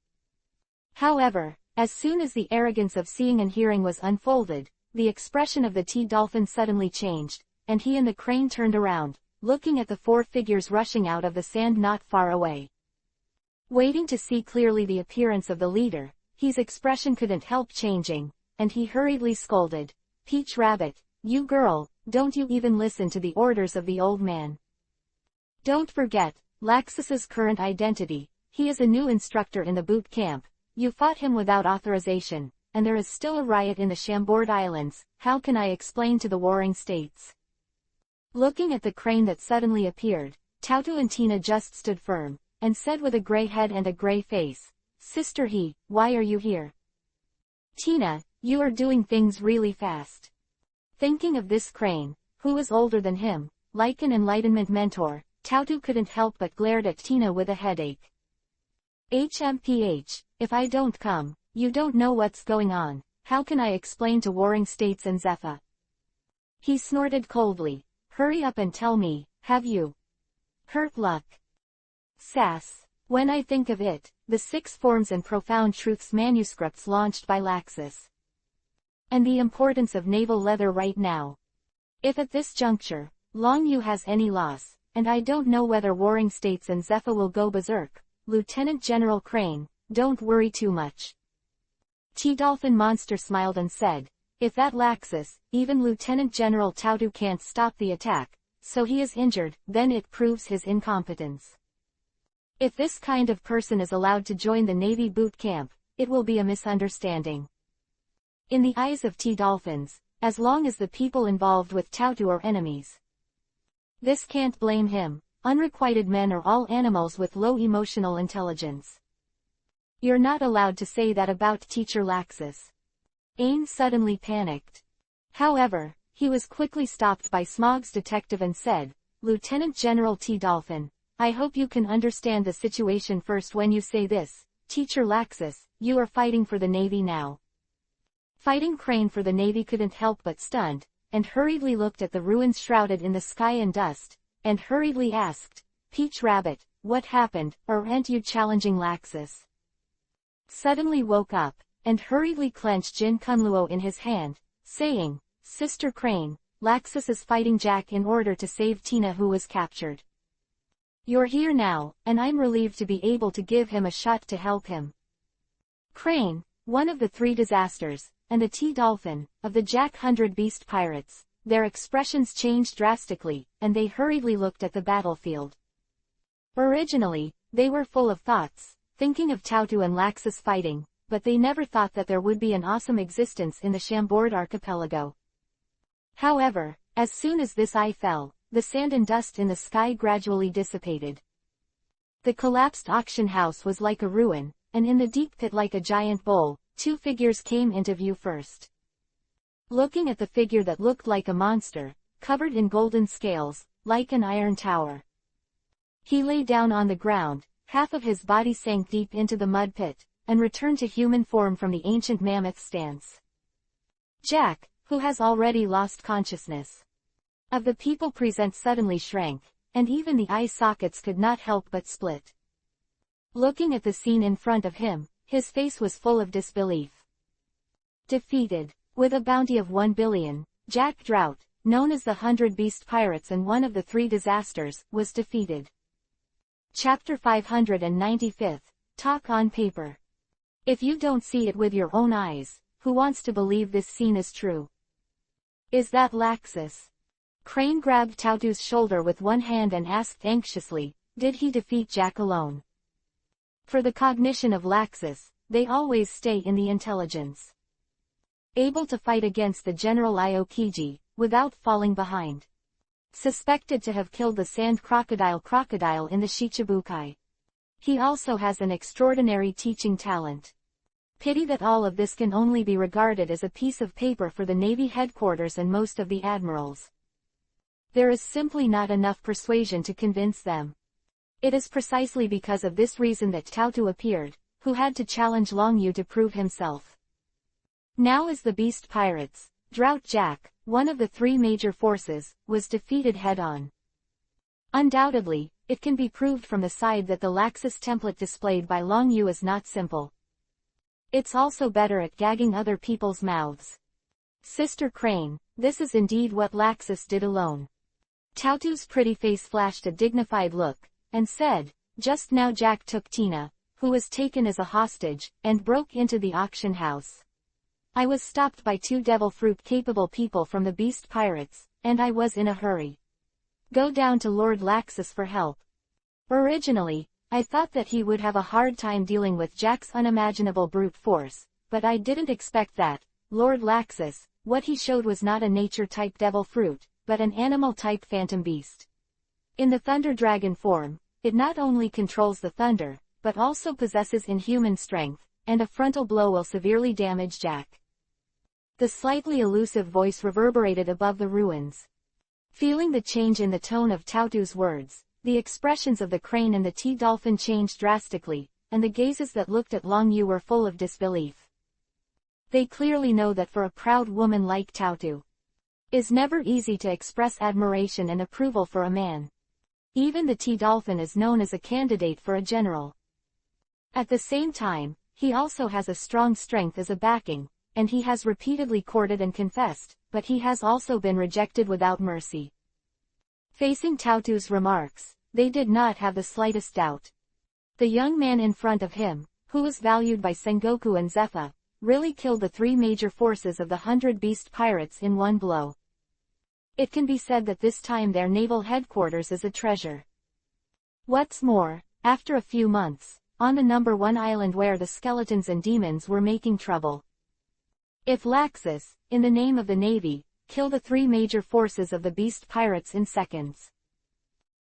However, as soon as the arrogance of seeing and hearing was unfolded, the expression of the T-Dolphin suddenly changed, and he and the Crane turned around, looking at the 4 figures rushing out of the sand not far away. Waiting to see clearly the appearance of the leader, his expression couldn't help changing, and he hurriedly scolded, Peach Rabbit, you girl, don't you even listen to the orders of the old man. Don't forget, Laxus's current identity, he is a new instructor in the boot camp, you fought him without authorization, and there is still a riot in the Chambord Islands, how can I explain to the warring states? Looking at the Crane that suddenly appeared, Tautu and Tina just stood firm, and said with a gray head and a gray face, Sister He, why are you here? Tina, you are doing things really fast. Thinking of this Crane, who was older than him, like an enlightenment mentor, Tautu couldn't help but glared at Tina with a headache. HMPH, if I don't come, you don't know what's going on, how can I explain to warring states and Zephyr? He snorted coldly, hurry up and tell me, have you hurt luck? Sass. When I think of it, the 6 Forms and Profound Truths manuscripts launched by Laxus. And the importance of naval leather right now. If at this juncture, Long Yu has any loss, and I don't know whether warring states and Zephyr will go berserk, Lieutenant General Crane, don't worry too much. T-Dolphin Monster smiled and said, if that Laxus, even Lieutenant General Tautu can't stop the attack, so he is injured, then it proves his incompetence. If this kind of person is allowed to join the Navy boot camp, it will be a misunderstanding. In the eyes of T-Dolphins, as long as the people involved with Tautu are enemies. This can't blame him. Unrequited men are all animals with low emotional intelligence. You're not allowed to say that about Teacher Laxus. Ain suddenly panicked. However, he was quickly stopped by Smog's detective and said, Lieutenant General T. Dolphin, I hope you can understand the situation first when you say this. Teacher Laxus, you are fighting for the Navy now. Fighting Crane for the Navy couldn't help but stunned, and hurriedly looked at the ruins shrouded in the sky and dust, and hurriedly asked, Peach Rabbit, what happened, or aren't you challenging Laxus? Suddenly woke up, and hurriedly clenched Jin Kunluo in his hand, saying, Sister Crane, Laxus is fighting Jack in order to save Tina who was captured. You're here now, and I'm relieved to be able to give him a shot to help him. Crane, one of the three disasters, and the T-Dolphin, of the Jack 100 Beast Pirates, their expressions changed drastically, and they hurriedly looked at the battlefield. Originally, they were full of thoughts, thinking of Tautu and Laxus fighting, but they never thought that there would be an awesome existence in the Chambord archipelago. However, as soon as this eye fell, the sand and dust in the sky gradually dissipated. The collapsed auction house was like a ruin, and in the deep pit like a giant bowl, two figures came into view first. Looking at the figure that looked like a monster, covered in golden scales, like an iron tower. He lay down on the ground, half of his body sank deep into the mud pit, and returned to human form from the ancient mammoth stance. Jack, who has already lost consciousness of the people present suddenly shrank, and even the eye sockets could not help but split. Looking at the scene in front of him, his face was full of disbelief. Defeated, with a bounty of 1 billion, Jack Drought, known as the 100 Beast Pirates and one of the three disasters, was defeated. Chapter 595, Talk on Paper. If you don't see it with your own eyes, who wants to believe this scene is true? Is that Laxus? Crane grabbed Tautu's shoulder with one hand and asked anxiously, did he defeat Jack alone? For the cognition of Laxus, they always stay in the intelligence. Able to fight against the General Iokiji, without falling behind. Suspected to have killed the sand crocodile in the Shichibukai. He also has an extraordinary teaching talent. Pity that all of this can only be regarded as a piece of paper for the Navy headquarters and most of the admirals. There is simply not enough persuasion to convince them. It is precisely because of this reason that Tautu appeared, who had to challenge Long Yu to prove himself. Now as the Beast Pirates, Drought Jack, one of the three major forces, was defeated head-on. Undoubtedly, it can be proved from the side that the Laxus template displayed by Long Yu is not simple. It's also better at gagging other people's mouths. Sister Crane, this is indeed what Laxus did alone. Tautu's pretty face flashed a dignified look, and said, just now Jack took Tina, who was taken as a hostage, and broke into the auction house. I was stopped by two devil fruit-capable people from the Beast Pirates, and I was in a hurry. Go down to Lord Laxus for help. Originally, I thought that he would have a hard time dealing with Jack's unimaginable brute force, but I didn't expect that. Lord Laxus, what he showed was not a nature-type devil fruit, but an animal-type phantom beast. In the thunder dragon form, it not only controls the thunder, but also possesses inhuman strength, and a frontal blow will severely damage Jack. The slightly elusive voice reverberated above the ruins. Feeling the change in the tone of Tautu's words, the expressions of the Crane and the T-Dolphin changed drastically, and the gazes that looked at Long Yu were full of disbelief. They clearly know that for a proud woman like Tautu, is never easy to express admiration and approval for a man. Even the T-Dolphin is known as a candidate for a general. At the same time, he also has a strong strength as a backing, and he has repeatedly courted and confessed, but he has also been rejected without mercy. Facing Tautu's remarks, they did not have the slightest doubt. The young man in front of him, who was valued by Sengoku and Zephyr, really killed the three major forces of the 100 Beast Pirates in one blow. It can be said that this time their naval headquarters is a treasure. What's more, after a few months, on the number 1 island where the skeletons and demons were making trouble, If Laxus, in the name of the Navy, kill the three major forces of the beast pirates in seconds,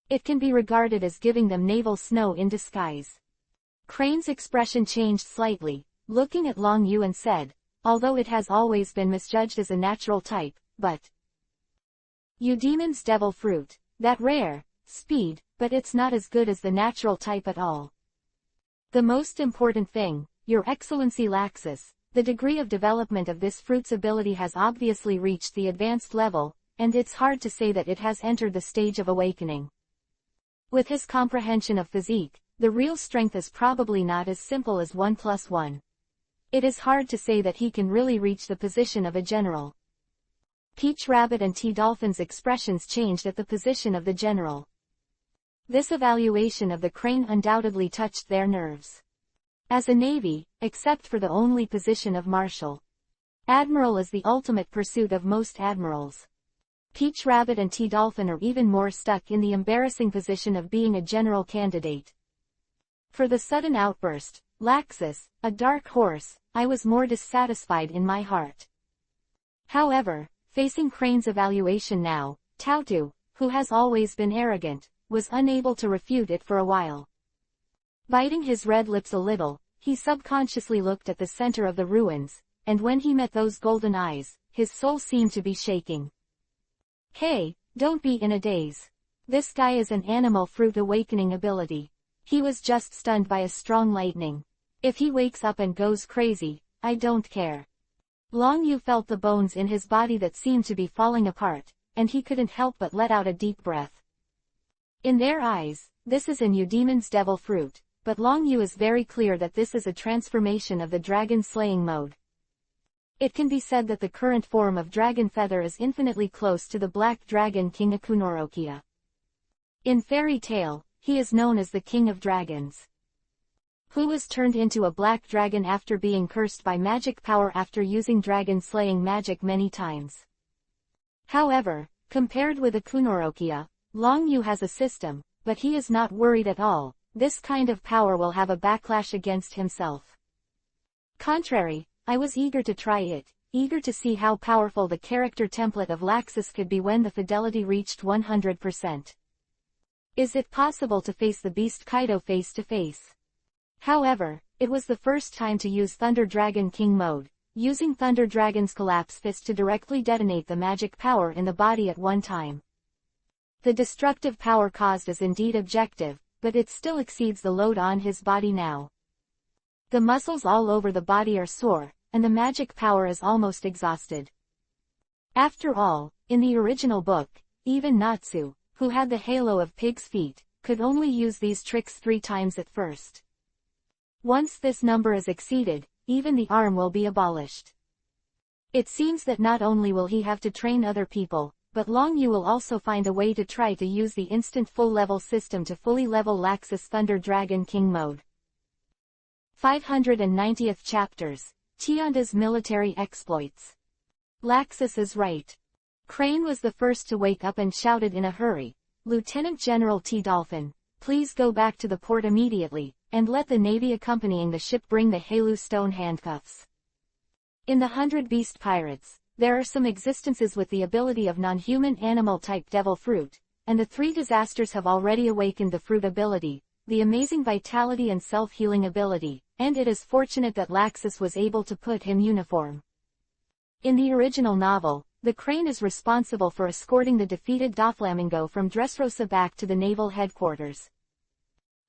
it can be regarded as giving them naval snow in disguise. Crane's expression changed slightly, looking at Long Yu and said, although it has always been misjudged as a natural type, but Eudemon's devil fruit, that rare, speed, but it's not as good as the natural type at all. The most important thing, Your Excellency Laxus, the degree of development of this fruit's ability has obviously reached the advanced level, and it's hard to say that it has entered the stage of awakening. With his comprehension of physique, the real strength is probably not as simple as 1 + 1. It is hard to say that he can really reach the position of a general. Peach Rabbit and T Dolphin's expressions changed at the position of the general. This evaluation of the Crane undoubtedly touched their nerves. As a navy, except for the only position of marshal, admiral is the ultimate pursuit of most admirals. Peach Rabbit and T Dolphin are even more stuck in the embarrassing position of being a general candidate. For the sudden outburst, Laxus, a dark horse, I was more dissatisfied in my heart. However, facing Crane's evaluation now, Tautu, who has always been arrogant, was unable to refute it for a while. Biting his red lips a little, he subconsciously looked at the center of the ruins, and when he met those golden eyes, his soul seemed to be shaking. Hey, don't be in a daze. This guy is an animal fruit awakening ability. He was just stunned by a strong lightning. If he wakes up and goes crazy, I don't care. Long Yu felt the bones in his body that seemed to be falling apart, and he couldn't help but let out a deep breath. In their eyes, this is an Eudemon's devil fruit, but Long Yu is very clear that this is a transformation of the dragon slaying mode. It can be said that the current form of Dragon Feather is infinitely close to the Black Dragon King Akunorokia. In fairy tale, he is known as the King of Dragons, who was turned into a black dragon after being cursed by magic power after using dragon-slaying magic many times. However, compared with Akunorokia, Long Yu has a system, but he is not worried at all. This kind of power will have a backlash against himself. Contrary, I was eager to try it, eager to see how powerful the character template of Laxus could be when the fidelity reached 100%. Is it possible to face the beast Kaido face to face? However, it was the first time to use Thunder Dragon King mode, using Thunder Dragon's Collapse Fist to directly detonate the magic power in the body at one time. The destructive power caused is indeed objective, but it still exceeds the load on his body now. The muscles all over the body are sore, and the magic power is almost exhausted. After all, in the original book, even Natsu, who had the halo of pig's feet, could only use these tricks 3 times at first. Once this number is exceeded, even the arm will be abolished. It seems that not only will he have to train other people, but Long Yu will also find a way to try to use the instant full-level system to fully level Laxus Thunder Dragon King mode. 590th Chapters, Tianda's Military Exploits. Laxus is right. Crane was the first to wake up and shouted in a hurry, Lieutenant General T. Dolphin, please go back to the port immediately, and let the navy accompanying the ship bring the Halu stone handcuffs. In the 100 Beast Pirates, there are some existences with the ability of non-human animal-type devil fruit, and the 3 disasters have already awakened the fruit ability, the amazing vitality and self-healing ability, and it is fortunate that Laxus was able to put him uniform. In the original novel, the Crane is responsible for escorting the defeated Doflamingo from Dressrosa back to the naval headquarters.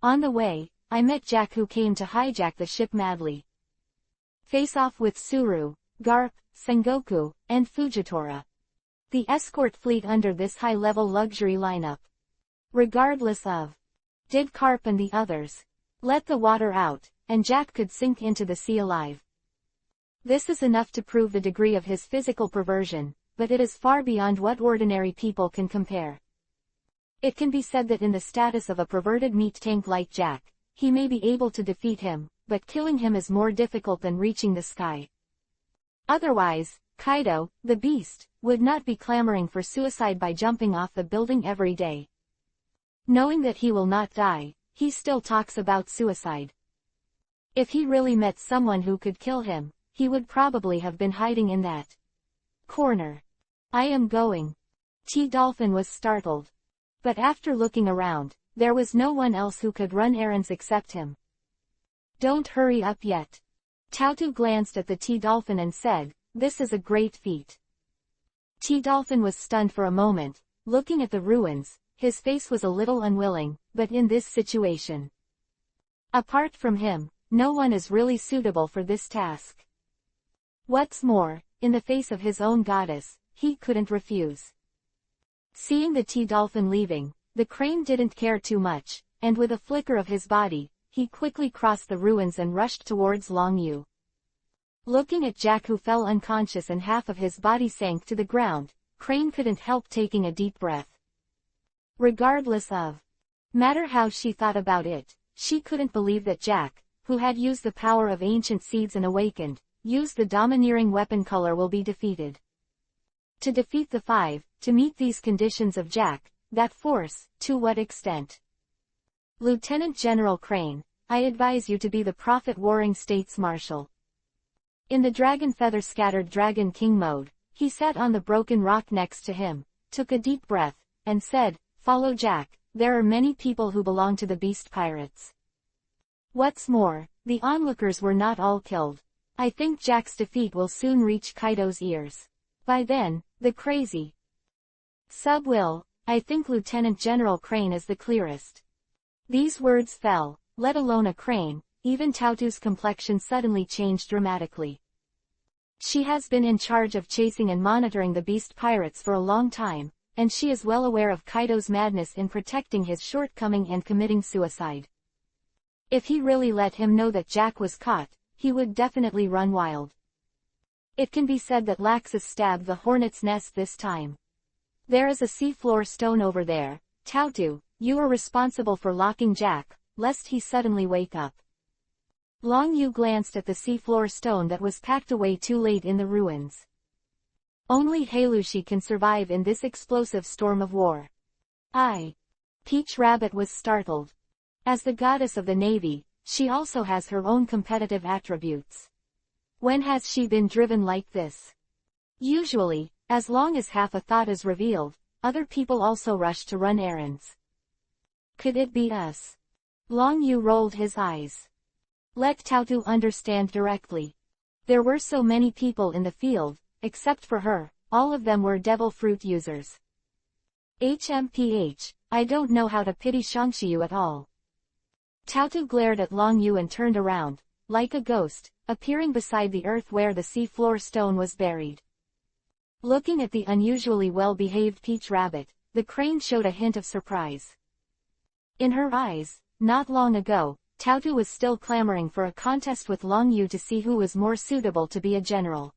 On the way, I met Jack, who came to hijack the ship madly. Face off with Tsuru, Garp, Sengoku, and Fujitora. The escort fleet under this high-level luxury lineup. Regardless of, did Carp and the others let the water out, and Jack could sink into the sea alive. This is enough to prove the degree of his physical perversion, but it is far beyond what ordinary people can compare. It can be said that in the status of a perverted meat tank like Jack, he may be able to defeat him, but killing him is more difficult than reaching the sky. Otherwise, Kaido, the beast, would not be clamoring for suicide by jumping off the building every day. Knowing that he will not die, he still talks about suicide. If he really met someone who could kill him, he would probably have been hiding in that corner. I am going. T-Dolphin was startled. But after looking around, there was no one else who could run errands except him. Don't hurry up yet. Tautu glanced at the T-Dolphin and said, this is a great feat. T-Dolphin was stunned for a moment, looking at the ruins. His face was a little unwilling, but in this situation, apart from him, no one is really suitable for this task. What's more, in the face of his own goddess, he couldn't refuse. Seeing the T-Dolphin leaving, the crane didn't care too much, and with a flicker of his body, he quickly crossed the ruins and rushed towards Long Yu. Looking at Jack, who fell unconscious and half of his body sank to the ground, Crane couldn't help taking a deep breath. Regardless of matter how she thought about it, she couldn't believe that Jack, who had used the power of ancient seeds and awakened, used the domineering weapon color will be defeated. To defeat the five, to meet these conditions of Jack, that force, to what extent? Lieutenant General Crane, I advise you to be the Prophet Warring States Marshal. In the Dragon Feather Scattered Dragon King mode, he sat on the broken rock next to him, took a deep breath, and said, follow Jack, there are many people who belong to the Beast Pirates. What's more, the onlookers were not all killed. I think Jack's defeat will soon reach Kaido's ears. By then, the crazy sub will, I think Lieutenant General Crane is the clearest. These words fell, let alone a crane, even Tautu's complexion suddenly changed dramatically. She has been in charge of chasing and monitoring the Beast Pirates for a long time, and she is well aware of Kaido's madness in protecting his shortcoming and committing suicide. If he really let him know that Jack was caught, he would definitely run wild. It can be said that Laxus stabbed the hornet's nest this time. There is a seafloor stone over there. Tautu, you are responsible for locking Jack, lest he suddenly wake up. Long Yu glanced at the seafloor stone that was packed away too late in the ruins. Only Halushi can survive in this explosive storm of war. Peach Rabbit was startled. As the goddess of the Navy, she also has her own competitive attributes. When has she been driven like this? Usually, as long as half a thought is revealed, other people also rush to run errands. Could it be us? Long Yu rolled his eyes. Let Tautu understand directly. There were so many people in the field, except for her, all of them were devil fruit users. HMPH, I don't know how to pity Shangshiyu at all. Tautu glared at Long Yu and turned around, like a ghost, appearing beside the earth where the seafloor stone was buried. Looking at the unusually well-behaved Peach Rabbit, the crane showed a hint of surprise. In her eyes, not long ago, Tautu was still clamoring for a contest with Long Yu to see who was more suitable to be a general.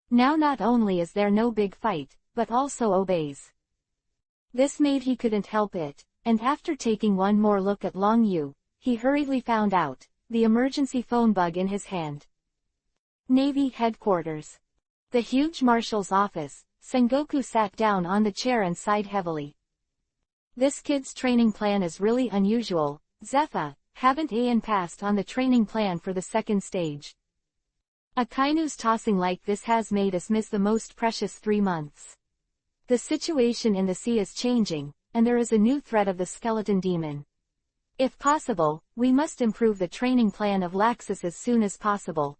Now not only is there no big fight, but also obeys. This made he couldn't help it, and after taking one more look at Long Yu, he hurriedly found out, the emergency phone bug in his hand. Navy Headquarters. The huge marshal's office. Sengoku sat down on the chair and sighed heavily. This kid's training plan is really unusual, Zephyr. Haven't An passed on the training plan for the second stage? Akainu's tossing like this has made us miss the most precious 3 months. The situation in the sea is changing, and there is a new threat of the skeleton demon. If possible, we must improve the training plan of Laxus as soon as possible.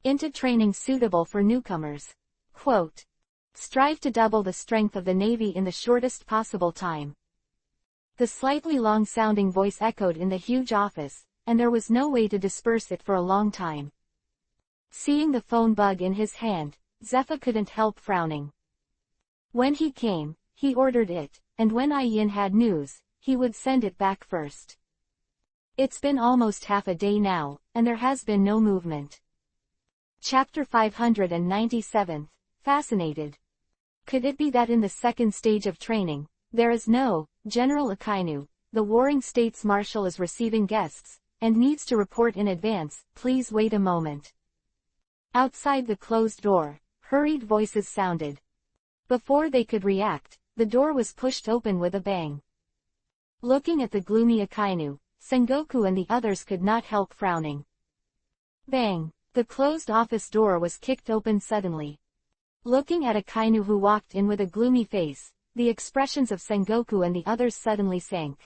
Into training suitable for newcomers. Quote. Strive to double the strength of the Navy in the shortest possible time. The slightly long-sounding voice echoed in the huge office, and there was no way to disperse it for a long time. Seeing the phone bug in his hand, Zephyr couldn't help frowning. When he came, he ordered it, and when Ian had news, he would send it back first. It's been almost half a day now, and there has been no movement. Chapter 597, Fascinated. Could it be that in the second stage of training, there is no General Akainu, the Warring States Marshal is receiving guests, and needs to report in advance, please wait a moment. Outside the closed door, hurried voices sounded. Before they could react, the door was pushed open with a bang. Looking at the gloomy Akainu, Sengoku and the others could not help frowning. Bang! The closed office door was kicked open suddenly. Looking at Akainu who walked in with a gloomy face, the expressions of Sengoku and the others suddenly sank.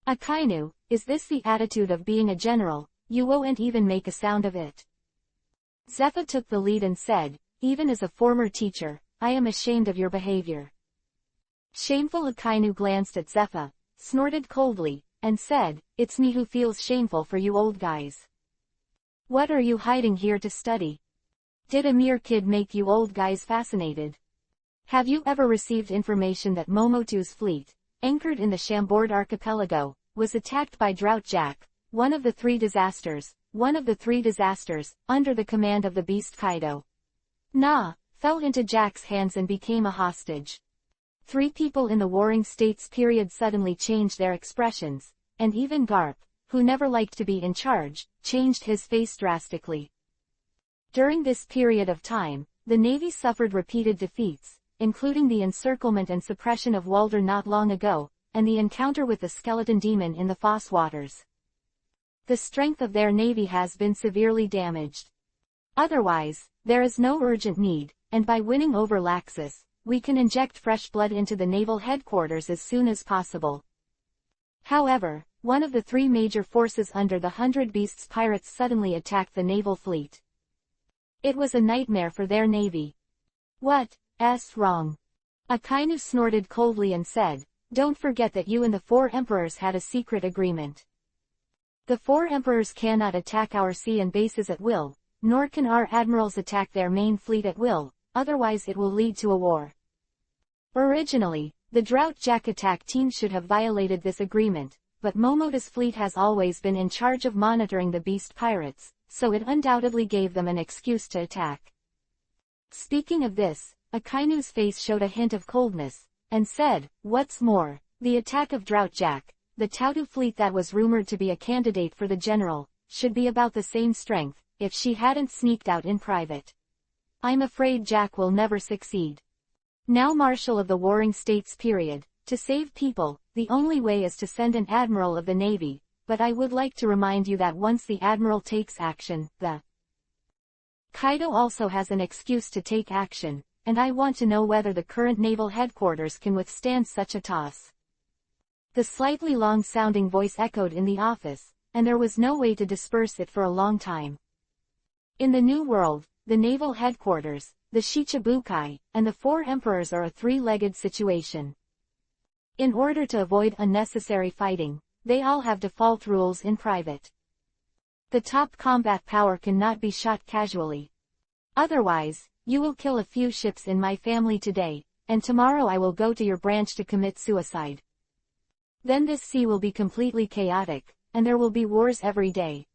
Akainu, is this the attitude of being a general? You won't even make a sound of it. Zephyr took the lead and said, even as a former teacher, I am ashamed of your behavior. Shameful. Akainu glanced at Zephyr, snorted coldly, and said, it's me who feels shameful for you old guys. What are you hiding here to study? Did a mere kid make you old guys fascinated? Have you ever received information that Momotu's fleet, anchored in the Chambord archipelago, was attacked by Drought Jack, one of the three disasters, under the command of the beast Kaido? Na, fell into Jack's hands and became a hostage. 3 people in the Warring States period suddenly changed their expressions, and even Garp, who never liked to be in charge, changed his face drastically. During this period of time, the Navy suffered repeated defeats, including the encirclement and suppression of Walder not long ago, and the encounter with the skeleton demon in the Foss waters. The strength of their navy has been severely damaged. Otherwise, there is no urgent need, and by winning over Laxus, we can inject fresh blood into the naval headquarters as soon as possible. However, one of the 3 major forces under the 100 Beasts pirates suddenly attacked the naval fleet. It was a nightmare for their navy. What's wrong? Akainu snorted coldly and said, don't forget that you and the 4 emperors had a secret agreement. The 4 emperors cannot attack our sea and bases at will, nor can our admirals attack their main fleet at will, otherwise it will lead to a war. Originally, the Drought Jack attack team should have violated this agreement, but Momota's fleet has always been in charge of monitoring the beast pirates, so it undoubtedly gave them an excuse to attack. Speaking of this, Akainu's face showed a hint of coldness, and said, what's more, the attack of Drought Jack, the Tautu fleet that was rumored to be a candidate for the general, should be about the same strength, if she hadn't sneaked out in private. I'm afraid Jack will never succeed. Now Marshal of the Warring States period, to save people, the only way is to send an admiral of the navy, but I would like to remind you that once the admiral takes action, the Kaido also has an excuse to take action, and I want to know whether the current naval headquarters can withstand such a toss. The slightly long-sounding voice echoed in the office, and there was no way to disperse it for a long time. In the New World, the naval headquarters, the Shichibukai, and the 4 emperors are a 3-legged situation. In order to avoid unnecessary fighting, they all have default rules in private. The top combat power cannot be shot casually. Otherwise, you will kill a few ships in my family today, and tomorrow I will go to your branch to commit suicide. Then this sea will be completely chaotic, and there will be wars every day.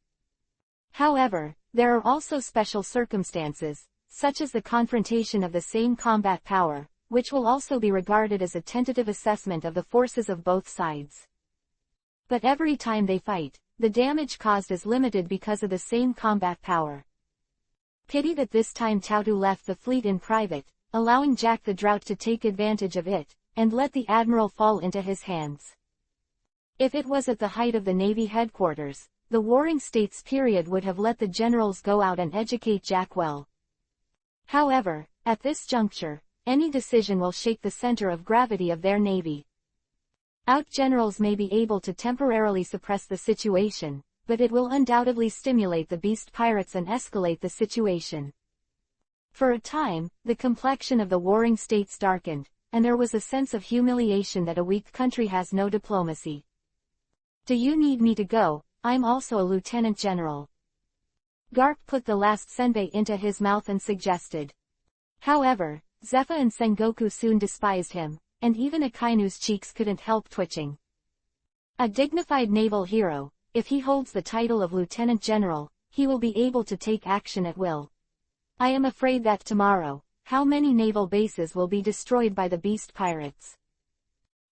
However, there are also special circumstances, such as the confrontation of the same combat power, which will also be regarded as a tentative assessment of the forces of both sides. But every time they fight, the damage caused is limited because of the same combat power. Pity that this time Tautu left the fleet in private, allowing Jack the Drought to take advantage of it, and let the admiral fall into his hands. If it was at the height of the Navy headquarters, the Warring States period would have let the generals go out and educate Jack well. However, at this juncture, any decision will shake the center of gravity of their navy. Out-generals may be able to temporarily suppress the situation, but it will undoubtedly stimulate the beast pirates and escalate the situation. For a time, the complexion of the Warring States darkened, and there was a sense of humiliation that a weak country has no diplomacy. Do you need me to go? I'm also a lieutenant general. Garp put the last senbei into his mouth and suggested. However, Zephyr and Sengoku soon despised him, and even Akainu's cheeks couldn't help twitching. A dignified naval hero, if he holds the title of lieutenant general, he will be able to take action at will. I am afraid that tomorrow, how many naval bases will be destroyed by the beast pirates?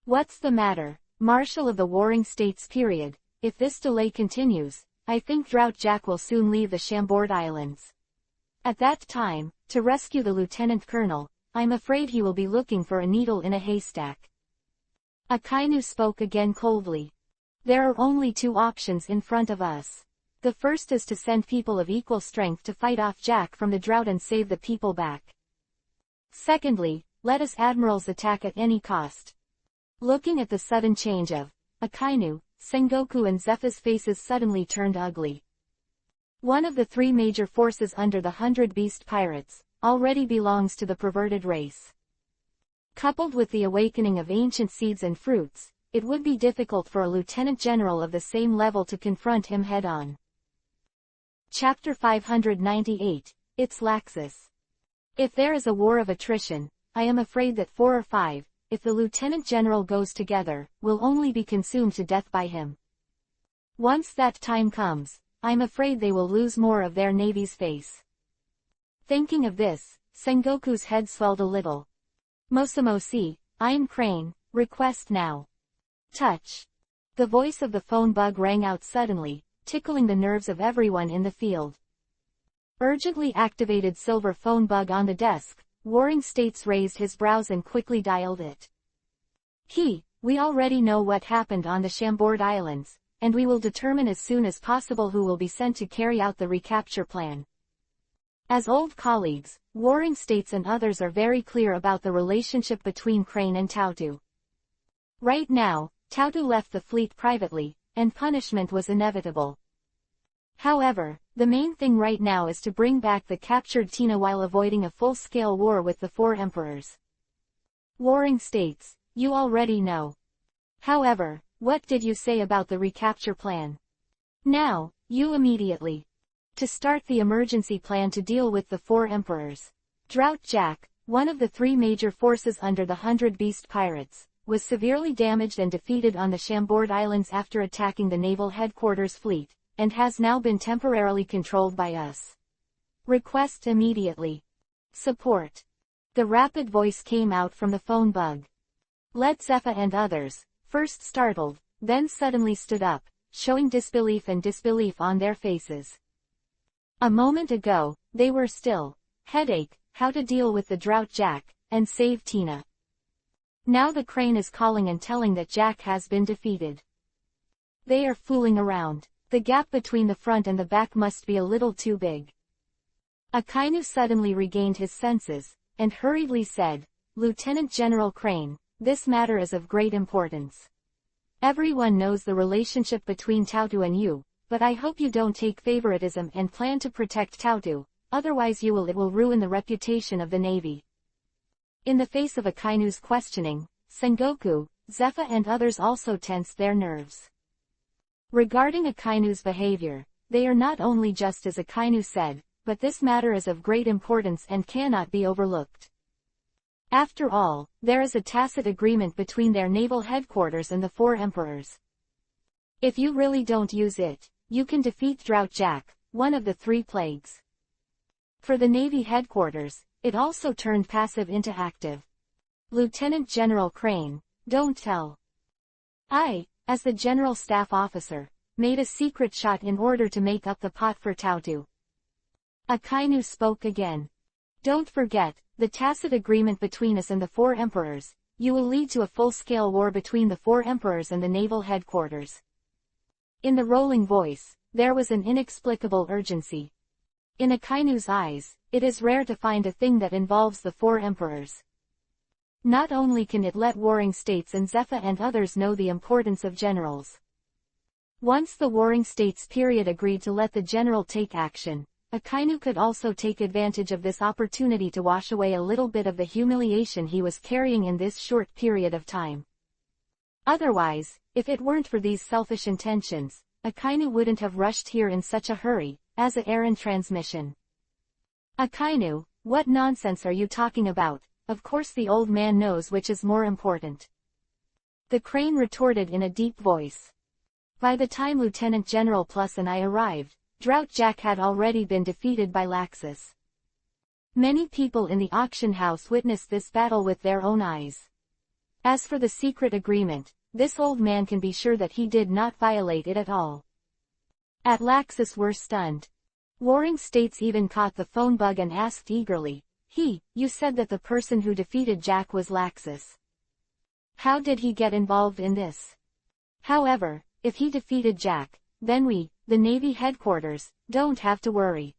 What's the matter, Marshal of the Warring States period? If this delay continues, I think Drought Jack will soon leave the Chambord Islands. At that time, to rescue the lieutenant colonel, I'm afraid he will be looking for a needle in a haystack. Akainu spoke again coldly. There are only 2 options in front of us. The first is to send people of equal strength to fight off Jack from the drought and save the people back. Secondly, let us admirals attack at any cost. Looking at the sudden change of Akainu, Sengoku and Zepha's faces suddenly turned ugly. One of the three major forces under the 100 Beast Pirates already belongs to the perverted race. Coupled with the awakening of ancient seeds and fruits, it would be difficult for a lieutenant general of the same level to confront him head-on. Chapter 598, It's Laxus. If there is a war of attrition, I am afraid that 4 or 5, if the lieutenant general goes together, will only be consumed to death by him. Once that time comes, I'm afraid they will lose more of their navy's face. Thinking of this, Sengoku's head swelled a little. Mosamosi, I'm Crane, request now. Touch. The voice of the phone bug rang out suddenly, tickling the nerves of everyone in the field. Urgently activated silver phone bug on the desk, Warring States raised his brows and quickly dialed it. We already know what happened on the Chambord Islands, and we will determine as soon as possible who will be sent to carry out the recapture plan. As old colleagues, Warring States and others are very clear about the relationship between Crane and Tautu. Right now, Tautu left the fleet privately, and punishment was inevitable. However, the main thing right now is to bring back the captured Tina while avoiding a full-scale war with the 4 emperors. Warring States, you already know. However, what did you say about the recapture plan? Now, you immediately. To start the emergency plan to deal with the 4 emperors. Drought Jack, one of the 3 major forces under the 100 Beast Pirates, was severely damaged and defeated on the Chambord Islands after attacking the naval headquarters fleet, and has now been temporarily controlled by us. Request immediately. Support. The rapid voice came out from the phone bug. Led Zepha and others, first startled, then suddenly stood up, showing disbelief on their faces. A moment ago, they were still. Headache, how to deal with the drought Jack, and save Tina. Now the Crane is calling and telling that Jack has been defeated. They are fooling around. The gap between the front and the back must be a little too big. Akainu suddenly regained his senses, and hurriedly said, Lieutenant General Crane, this matter is of great importance. Everyone knows the relationship between Tautu and you, but I hope you don't take favoritism and plan to protect Tautu, otherwise it will ruin the reputation of the Navy. In the face of Akainu's questioning, Sengoku, Zepha and others also tensed their nerves. Regarding Akainu's behavior, they are not only just as Akainu said, but this matter is of great importance and cannot be overlooked. After all, there is a tacit agreement between their naval headquarters and the 4 emperors. If you really don't use it, you can defeat Drought Jack, one of the 3 plagues. For the Navy headquarters, it also turned passive into active. Lieutenant General Crane, don't tell. I, as the General Staff Officer, made a secret shot in order to make up the pot for Tautu. Akainu spoke again. Don't forget, the tacit agreement between us and the 4 emperors, you will lead to a full-scale war between the 4 emperors and the naval headquarters. In the rolling voice, there was an inexplicable urgency. In Akainu's eyes, it is rare to find a thing that involves the 4 emperors. Not only can it let Warring States and Zepha and others know the importance of generals. Once the Warring States period agreed to let the general take action, Akainu could also take advantage of this opportunity to wash away a little bit of the humiliation he was carrying in this short period of time. Otherwise, if it weren't for these selfish intentions, Akainu wouldn't have rushed here in such a hurry, as a errand transmission. Akainu, what nonsense are you talking about? Of course the old man knows which is more important. The Crane retorted in a deep voice. By the time Lieutenant General Plus and I arrived, Drought Jack had already been defeated by Laxus. Many people in the auction house witnessed this battle with their own eyes. As for the secret agreement, this old man can be sure that he did not violate it at all. At Laxus were stunned. Warring States even caught the phone bug and asked eagerly, you said that the person who defeated Jack was Laxus. How did he get involved in this? However, if he defeated Jack, then we the Navy headquarters, don't have to worry.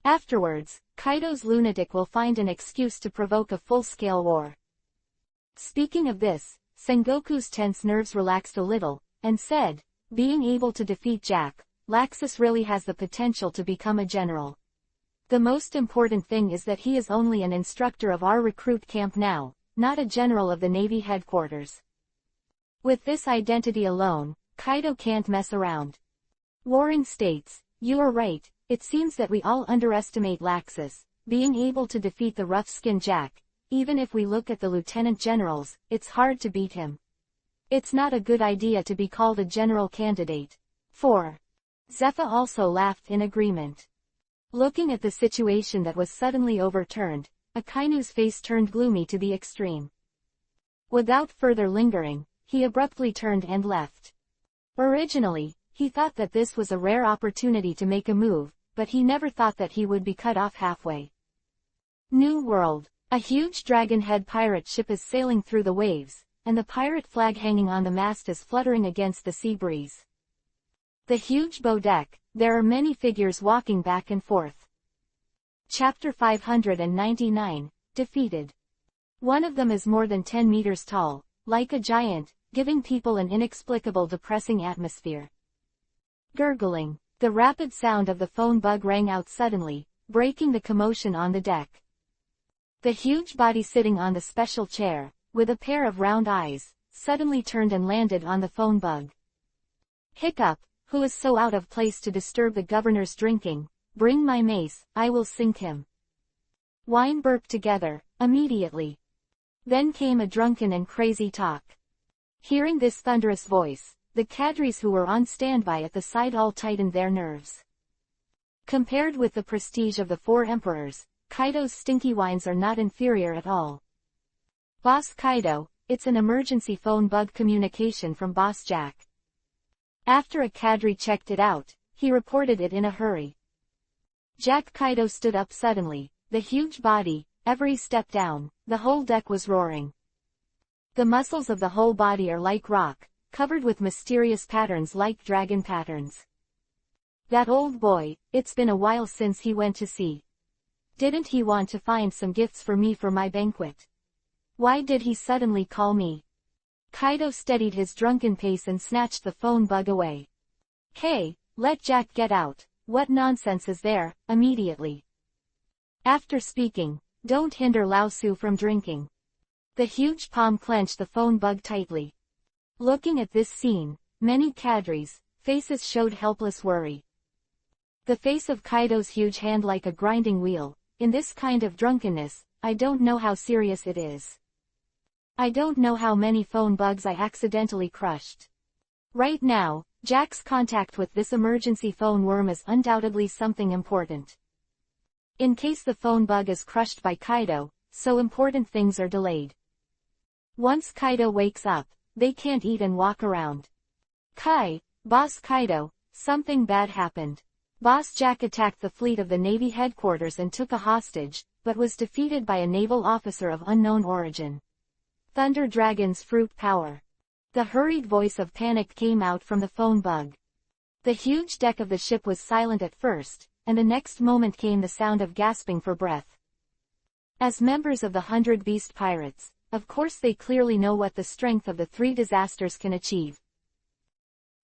Afterwards, Kaido's lunatic will find an excuse to provoke a full-scale war. Speaking of this, Sengoku's tense nerves relaxed a little, and said, being able to defeat Jack, Laxus really has the potential to become a general. The most important thing is that he is only an instructor of our recruit camp now, not a general of the Navy headquarters. With this identity alone, Kaido can't mess around. Warren states, you are right, it seems that we all underestimate Laxus, being able to defeat the rough-skinned Jack. Even if we look at the lieutenant generals, it's hard to beat him. It's not a good idea to be called a general candidate. 4. Zephyr also laughed in agreement. Looking at the situation that was suddenly overturned, Akainu's face turned gloomy to the extreme. Without further lingering, he abruptly turned and left. Originally, he thought that this was a rare opportunity to make a move, but he never thought that he would be cut off halfway. New World. A huge dragon-head pirate ship is sailing through the waves, and the pirate flag hanging on the mast is fluttering against the sea breeze. The huge bow deck, there are many figures walking back and forth. Chapter 599, Defeated. One of them is more than 10 meters tall, like a giant, giving people an inexplicable depressing atmosphere. Gurgling. The rapid sound of the phone bug rang out suddenly, breaking the commotion on the deck. The huge body sitting on the special chair, with a pair of round eyes, suddenly turned and landed on the phone bug. Hiccup, who is so out of place to disturb the governor's drinking, bring my mace, I will sink him. Wine burped together, immediately. Then came a drunken and crazy talk. Hearing this thunderous voice, the cadres who were on standby at the side all tightened their nerves. Compared with the prestige of the 4 emperors, Kaido's stinky wines are not inferior at all. Boss Kaido, it's an emergency phone bug communication from Boss Jack. After a cadre checked it out, he reported it in a hurry. Jack Kaido stood up suddenly, the huge body, every step down, the whole deck was roaring. The muscles of the whole body are like rock, covered with mysterious patterns like dragon patterns. That old boy, it's been a while since he went to sea. Didn't he want to find some gifts for me for my banquet? Why did he suddenly call me? Kaido steadied his drunken pace and snatched the phone bug away. Hey, let Jack get out, what nonsense is there, immediately. After speaking, don't hinder Lao Su from drinking. The huge palm clenched the phone bug tightly. Looking at this scene, many cadres' faces showed helpless worry. The face of Kaido's huge hand like a grinding wheel. In this kind of drunkenness, I don't know how serious it is. I don't know how many phone bugs I accidentally crushed. Right now, Jack's contact with this emergency phone worm is undoubtedly something important. In case the phone bug is crushed by Kaido, so important things are delayed. Once Kaido wakes up, they can't eat and walk around. Boss Kaido, something bad happened. Boss Jack attacked the fleet of the Navy headquarters and took a hostage, but was defeated by a naval officer of unknown origin. Thunder Dragon's fruit power. The hurried voice of panic came out from the phone bug. The huge deck of the ship was silent at first, and the next moment came the sound of gasping for breath. As members of the 100 Beast Pirates, of course they clearly know what the strength of the 3 disasters can achieve.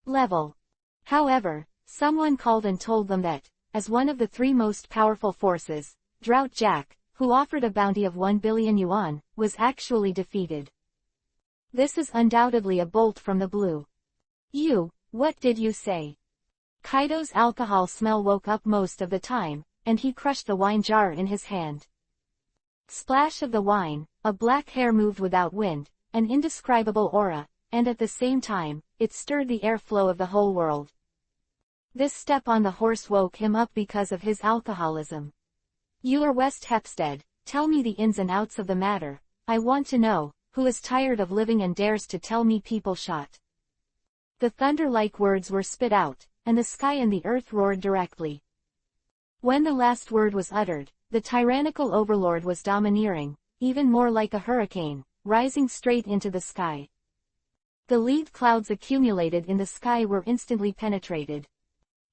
Level. However, someone called and told them that, as one of the 3 most powerful forces, Drought Jack, who offered a bounty of 1 billion yuan, was actually defeated. This is undoubtedly a bolt from the blue. What did you say? Kaido's alcohol smell woke up most of the time, and he crushed the wine jar in his hand. Splash of the wine, a black hair moved without wind, an indescribable aura, and at the same time, it stirred the airflow of the whole world. This step on the horse woke him up because of his alcoholism. You are West Hepstead, tell me the ins and outs of the matter, I want to know, who is tired of living and dares to tell me people shot. The thunder-like words were spit out, and the sky and the earth roared directly. When the last word was uttered, the tyrannical overlord was domineering, even more like a hurricane, rising straight into the sky. The lead clouds accumulated in the sky were instantly penetrated.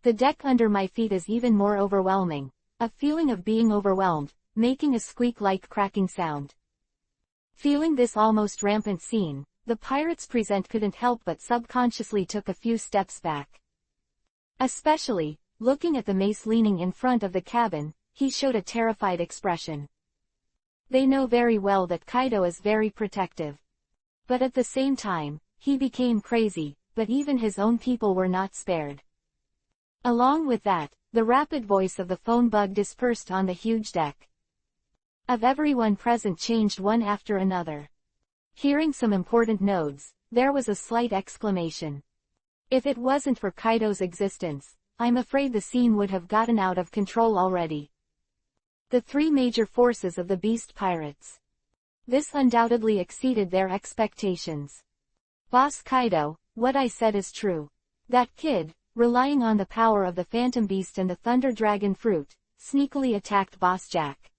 The deck under my feet is even more overwhelming. A feeling of being overwhelmed, making a squeak-like cracking sound. Feeling this almost rampant scene, the pirate's present couldn't help but subconsciously took a few steps back. Especially, looking at the mace leaning in front of the cabin, he showed a terrified expression. They know very well that Kaido is very protective. But at the same time, he became crazy, but even his own people were not spared. Along with that, the rapid voice of the phone bug dispersed on the huge deck. Of everyone present changed one after another. Hearing some important nodes, there was a slight exclamation. If it wasn't for Kaido's existence, I'm afraid the scene would have gotten out of control already. The three major forces of the beast pirates. This undoubtedly exceeded their expectations. Boss Kaido, what I said is true. That kid, relying on the power of the Phantom Beast and the Thunder Dragon Fruit, sneakily attacked Boss Jack.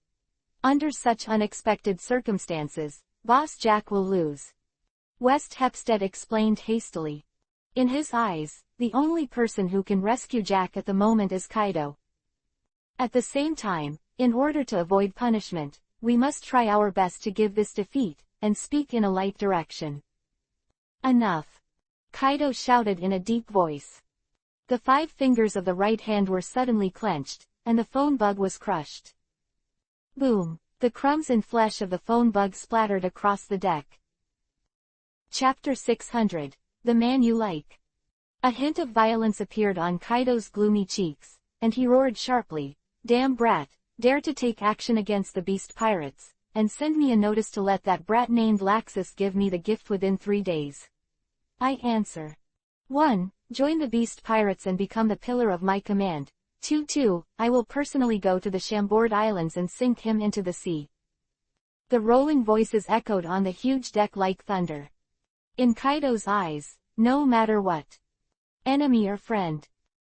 Under such unexpected circumstances, Boss Jack will lose. West Hepstead explained hastily. In his eyes, the only person who can rescue Jack at the moment is Kaido. At the same time, in order to avoid punishment, we must try our best to give this defeat, and speak in a light direction. Enough! Kaido shouted in a deep voice. The 5 fingers of the right hand were suddenly clenched, and the phone bug was crushed. Boom! The crumbs and flesh of the phone bug splattered across the deck. Chapter 600. The Man You Like. A hint of violence appeared on Kaido's gloomy cheeks, and he roared sharply, "Damn brat, dare to take action against the beast pirates, and send me a notice to let that brat named Laxus give me the gift within 3 days. I answer. 1. Join the beast pirates and become the pillar of my command. 2. I will personally go to the Chambord Islands and sink him into the sea." The rolling voices echoed on the huge deck like thunder. In Kaido's eyes, no matter what, enemy or friend.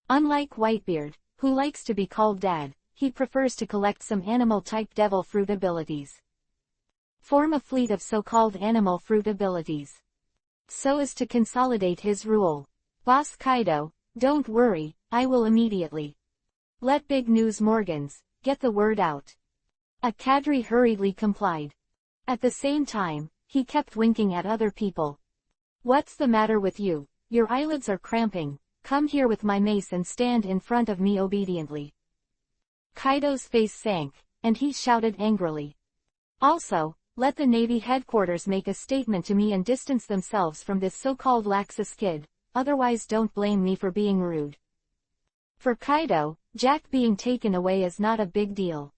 Unlike Whitebeard, who likes to be called Dad, he prefers to collect some animal-type devil fruit abilities. Form a fleet of so-called animal fruit abilities. So as to consolidate his rule. Boss Kaido, don't worry, I will immediately. Let Big News Morgans get the word out. A cadre hurriedly complied. At the same time, he kept winking at other people. What's the matter with you? Your eyelids are cramping. Come here with my mace and stand in front of me obediently. Kaido's face sank, and he shouted angrily. Also, let the Navy headquarters make a statement to me and distance themselves from this so-called Laxus kid, otherwise don't blame me for being rude. For Kaido, Jack being taken away is not a big deal.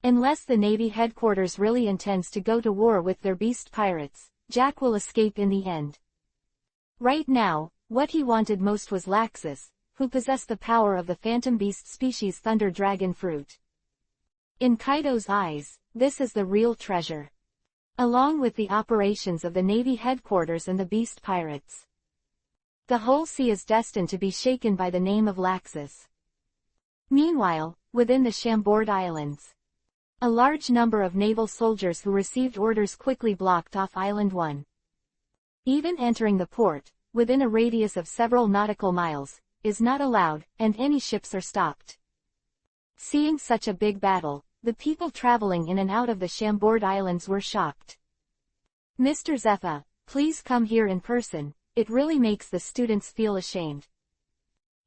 Unless the Navy headquarters really intends to go to war with their beast pirates, Jack will escape in the end. Right now, what he wanted most was Laxus, who possessed the power of the Phantom Beast species Thunder Dragon Fruit. In Kaido's eyes, this is the real treasure. Along with the operations of the Navy headquarters and the beast pirates. The whole sea is destined to be shaken by the name of Laxus. Meanwhile, within the Chambord Islands, a large number of naval soldiers who received orders quickly blocked off Island 1. Even entering the port, within a radius of several nautical miles, is not allowed, and any ships are stopped. Seeing such a big battle, the people traveling in and out of the Chambord Islands were shocked. Mr. Zephyr, please come here in person, it really makes the students feel ashamed.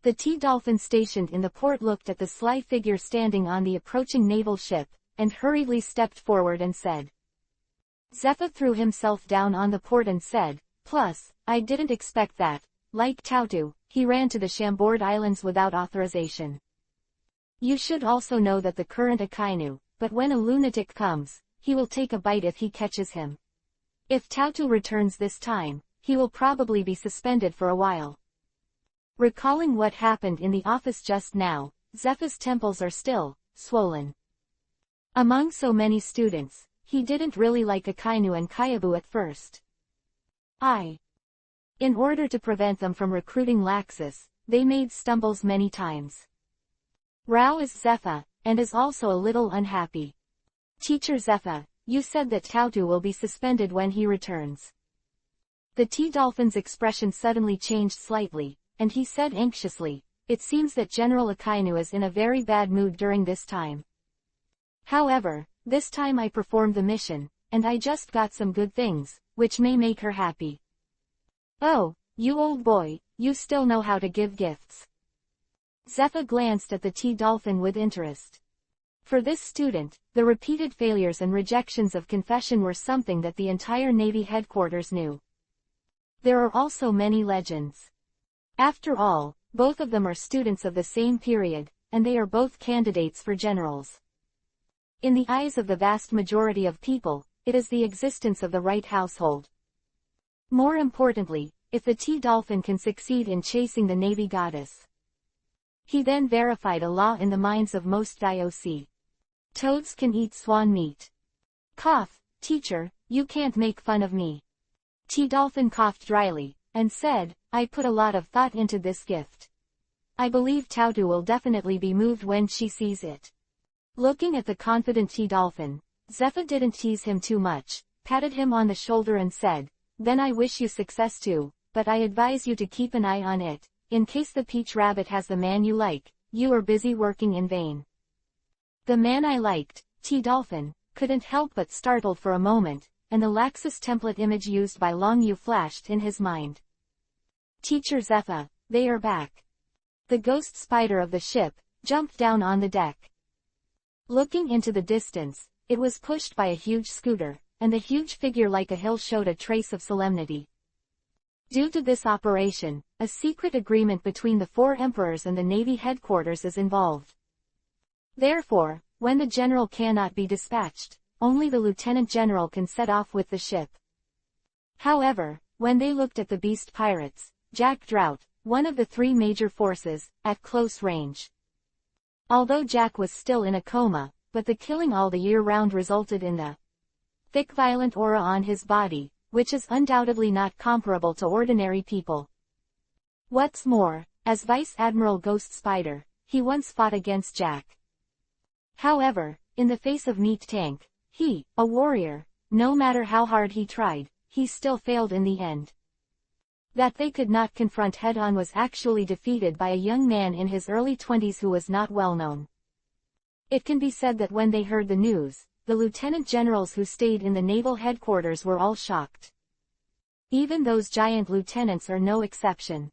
The T-Dolphin stationed in the port looked at the sly figure standing on the approaching naval ship, and hurriedly stepped forward and said. Zephyr threw himself down on the port and said, "Plus, I didn't expect that." Like Tautu, he ran to the Chambord Islands without authorization. You should also know that the current Akainu, but when a lunatic comes, he will take a bite if he catches him. If Tautu returns this time, he will probably be suspended for a while. Recalling what happened in the office just now, Zephyr's temples are still swollen. Among so many students, he didn't really like Akainu and Kyabu at first. In order to prevent them from recruiting Laxus, they made stumbles many times. Rao is Zephyr, and is also a little unhappy. Teacher Zephyr, you said that Tautu will be suspended when he returns. The T-Dolphin's expression suddenly changed slightly, and he said anxiously, it seems that General Akainu is in a very bad mood during this time. However, this time I performed the mission, and I just got some good things, which may make her happy. Oh, you old boy, you still know how to give gifts. Zephyr glanced at the T-Dolphin with interest. For this student, the repeated failures and rejections of confession were something that the entire Navy headquarters knew. There are also many legends. After all, both of them are students of the same period, and they are both candidates for generals. In the eyes of the vast majority of people, it is the existence of the right household. More importantly, if the T-Dolphin can succeed in chasing the Navy goddess. He then verified a law in the minds of most DIOC. Toads can eat swan meat. Cough, teacher, you can't make fun of me. T-Dolphin coughed dryly, and said, I put a lot of thought into this gift. I believe Tautu will definitely be moved when she sees it. Looking at the confident T-Dolphin, Zephyr didn't tease him too much, patted him on the shoulder and said, then I wish you success too, but I advise you to keep an eye on it, in case the Peach Rabbit has the man you like, you are busy working in vain. The man I liked, T-Dolphin, couldn't help but startled for a moment, and the Laxus template image used by Longyu flashed in his mind. Teacher Zephyr, they are back. The ghost spider of the ship jumped down on the deck. Looking into the distance, it was pushed by a huge scooter, and the huge figure like a hill showed a trace of solemnity. Due to this operation, a secret agreement between the four emperors and the Navy headquarters is involved. Therefore, when the general cannot be dispatched, only the lieutenant general can set off with the ship. However, when they looked at the beast pirates, Jack Drought, one of the three major forces, at close range. Although Jack was still in a coma, but the killing all the year round resulted in the thick violent aura on his body, which is undoubtedly not comparable to ordinary people. What's more, as Vice Admiral Ghost Spider, he once fought against Jack. However, in the face of Meat Tank, he, a warrior, no matter how hard he tried, he still failed in the end. That they could not confront head-on was actually defeated by a young man in his early 20s who was not well known. It can be said that when they heard the news, the lieutenant generals who stayed in the naval headquarters were all shocked. Even those giant lieutenants are no exception.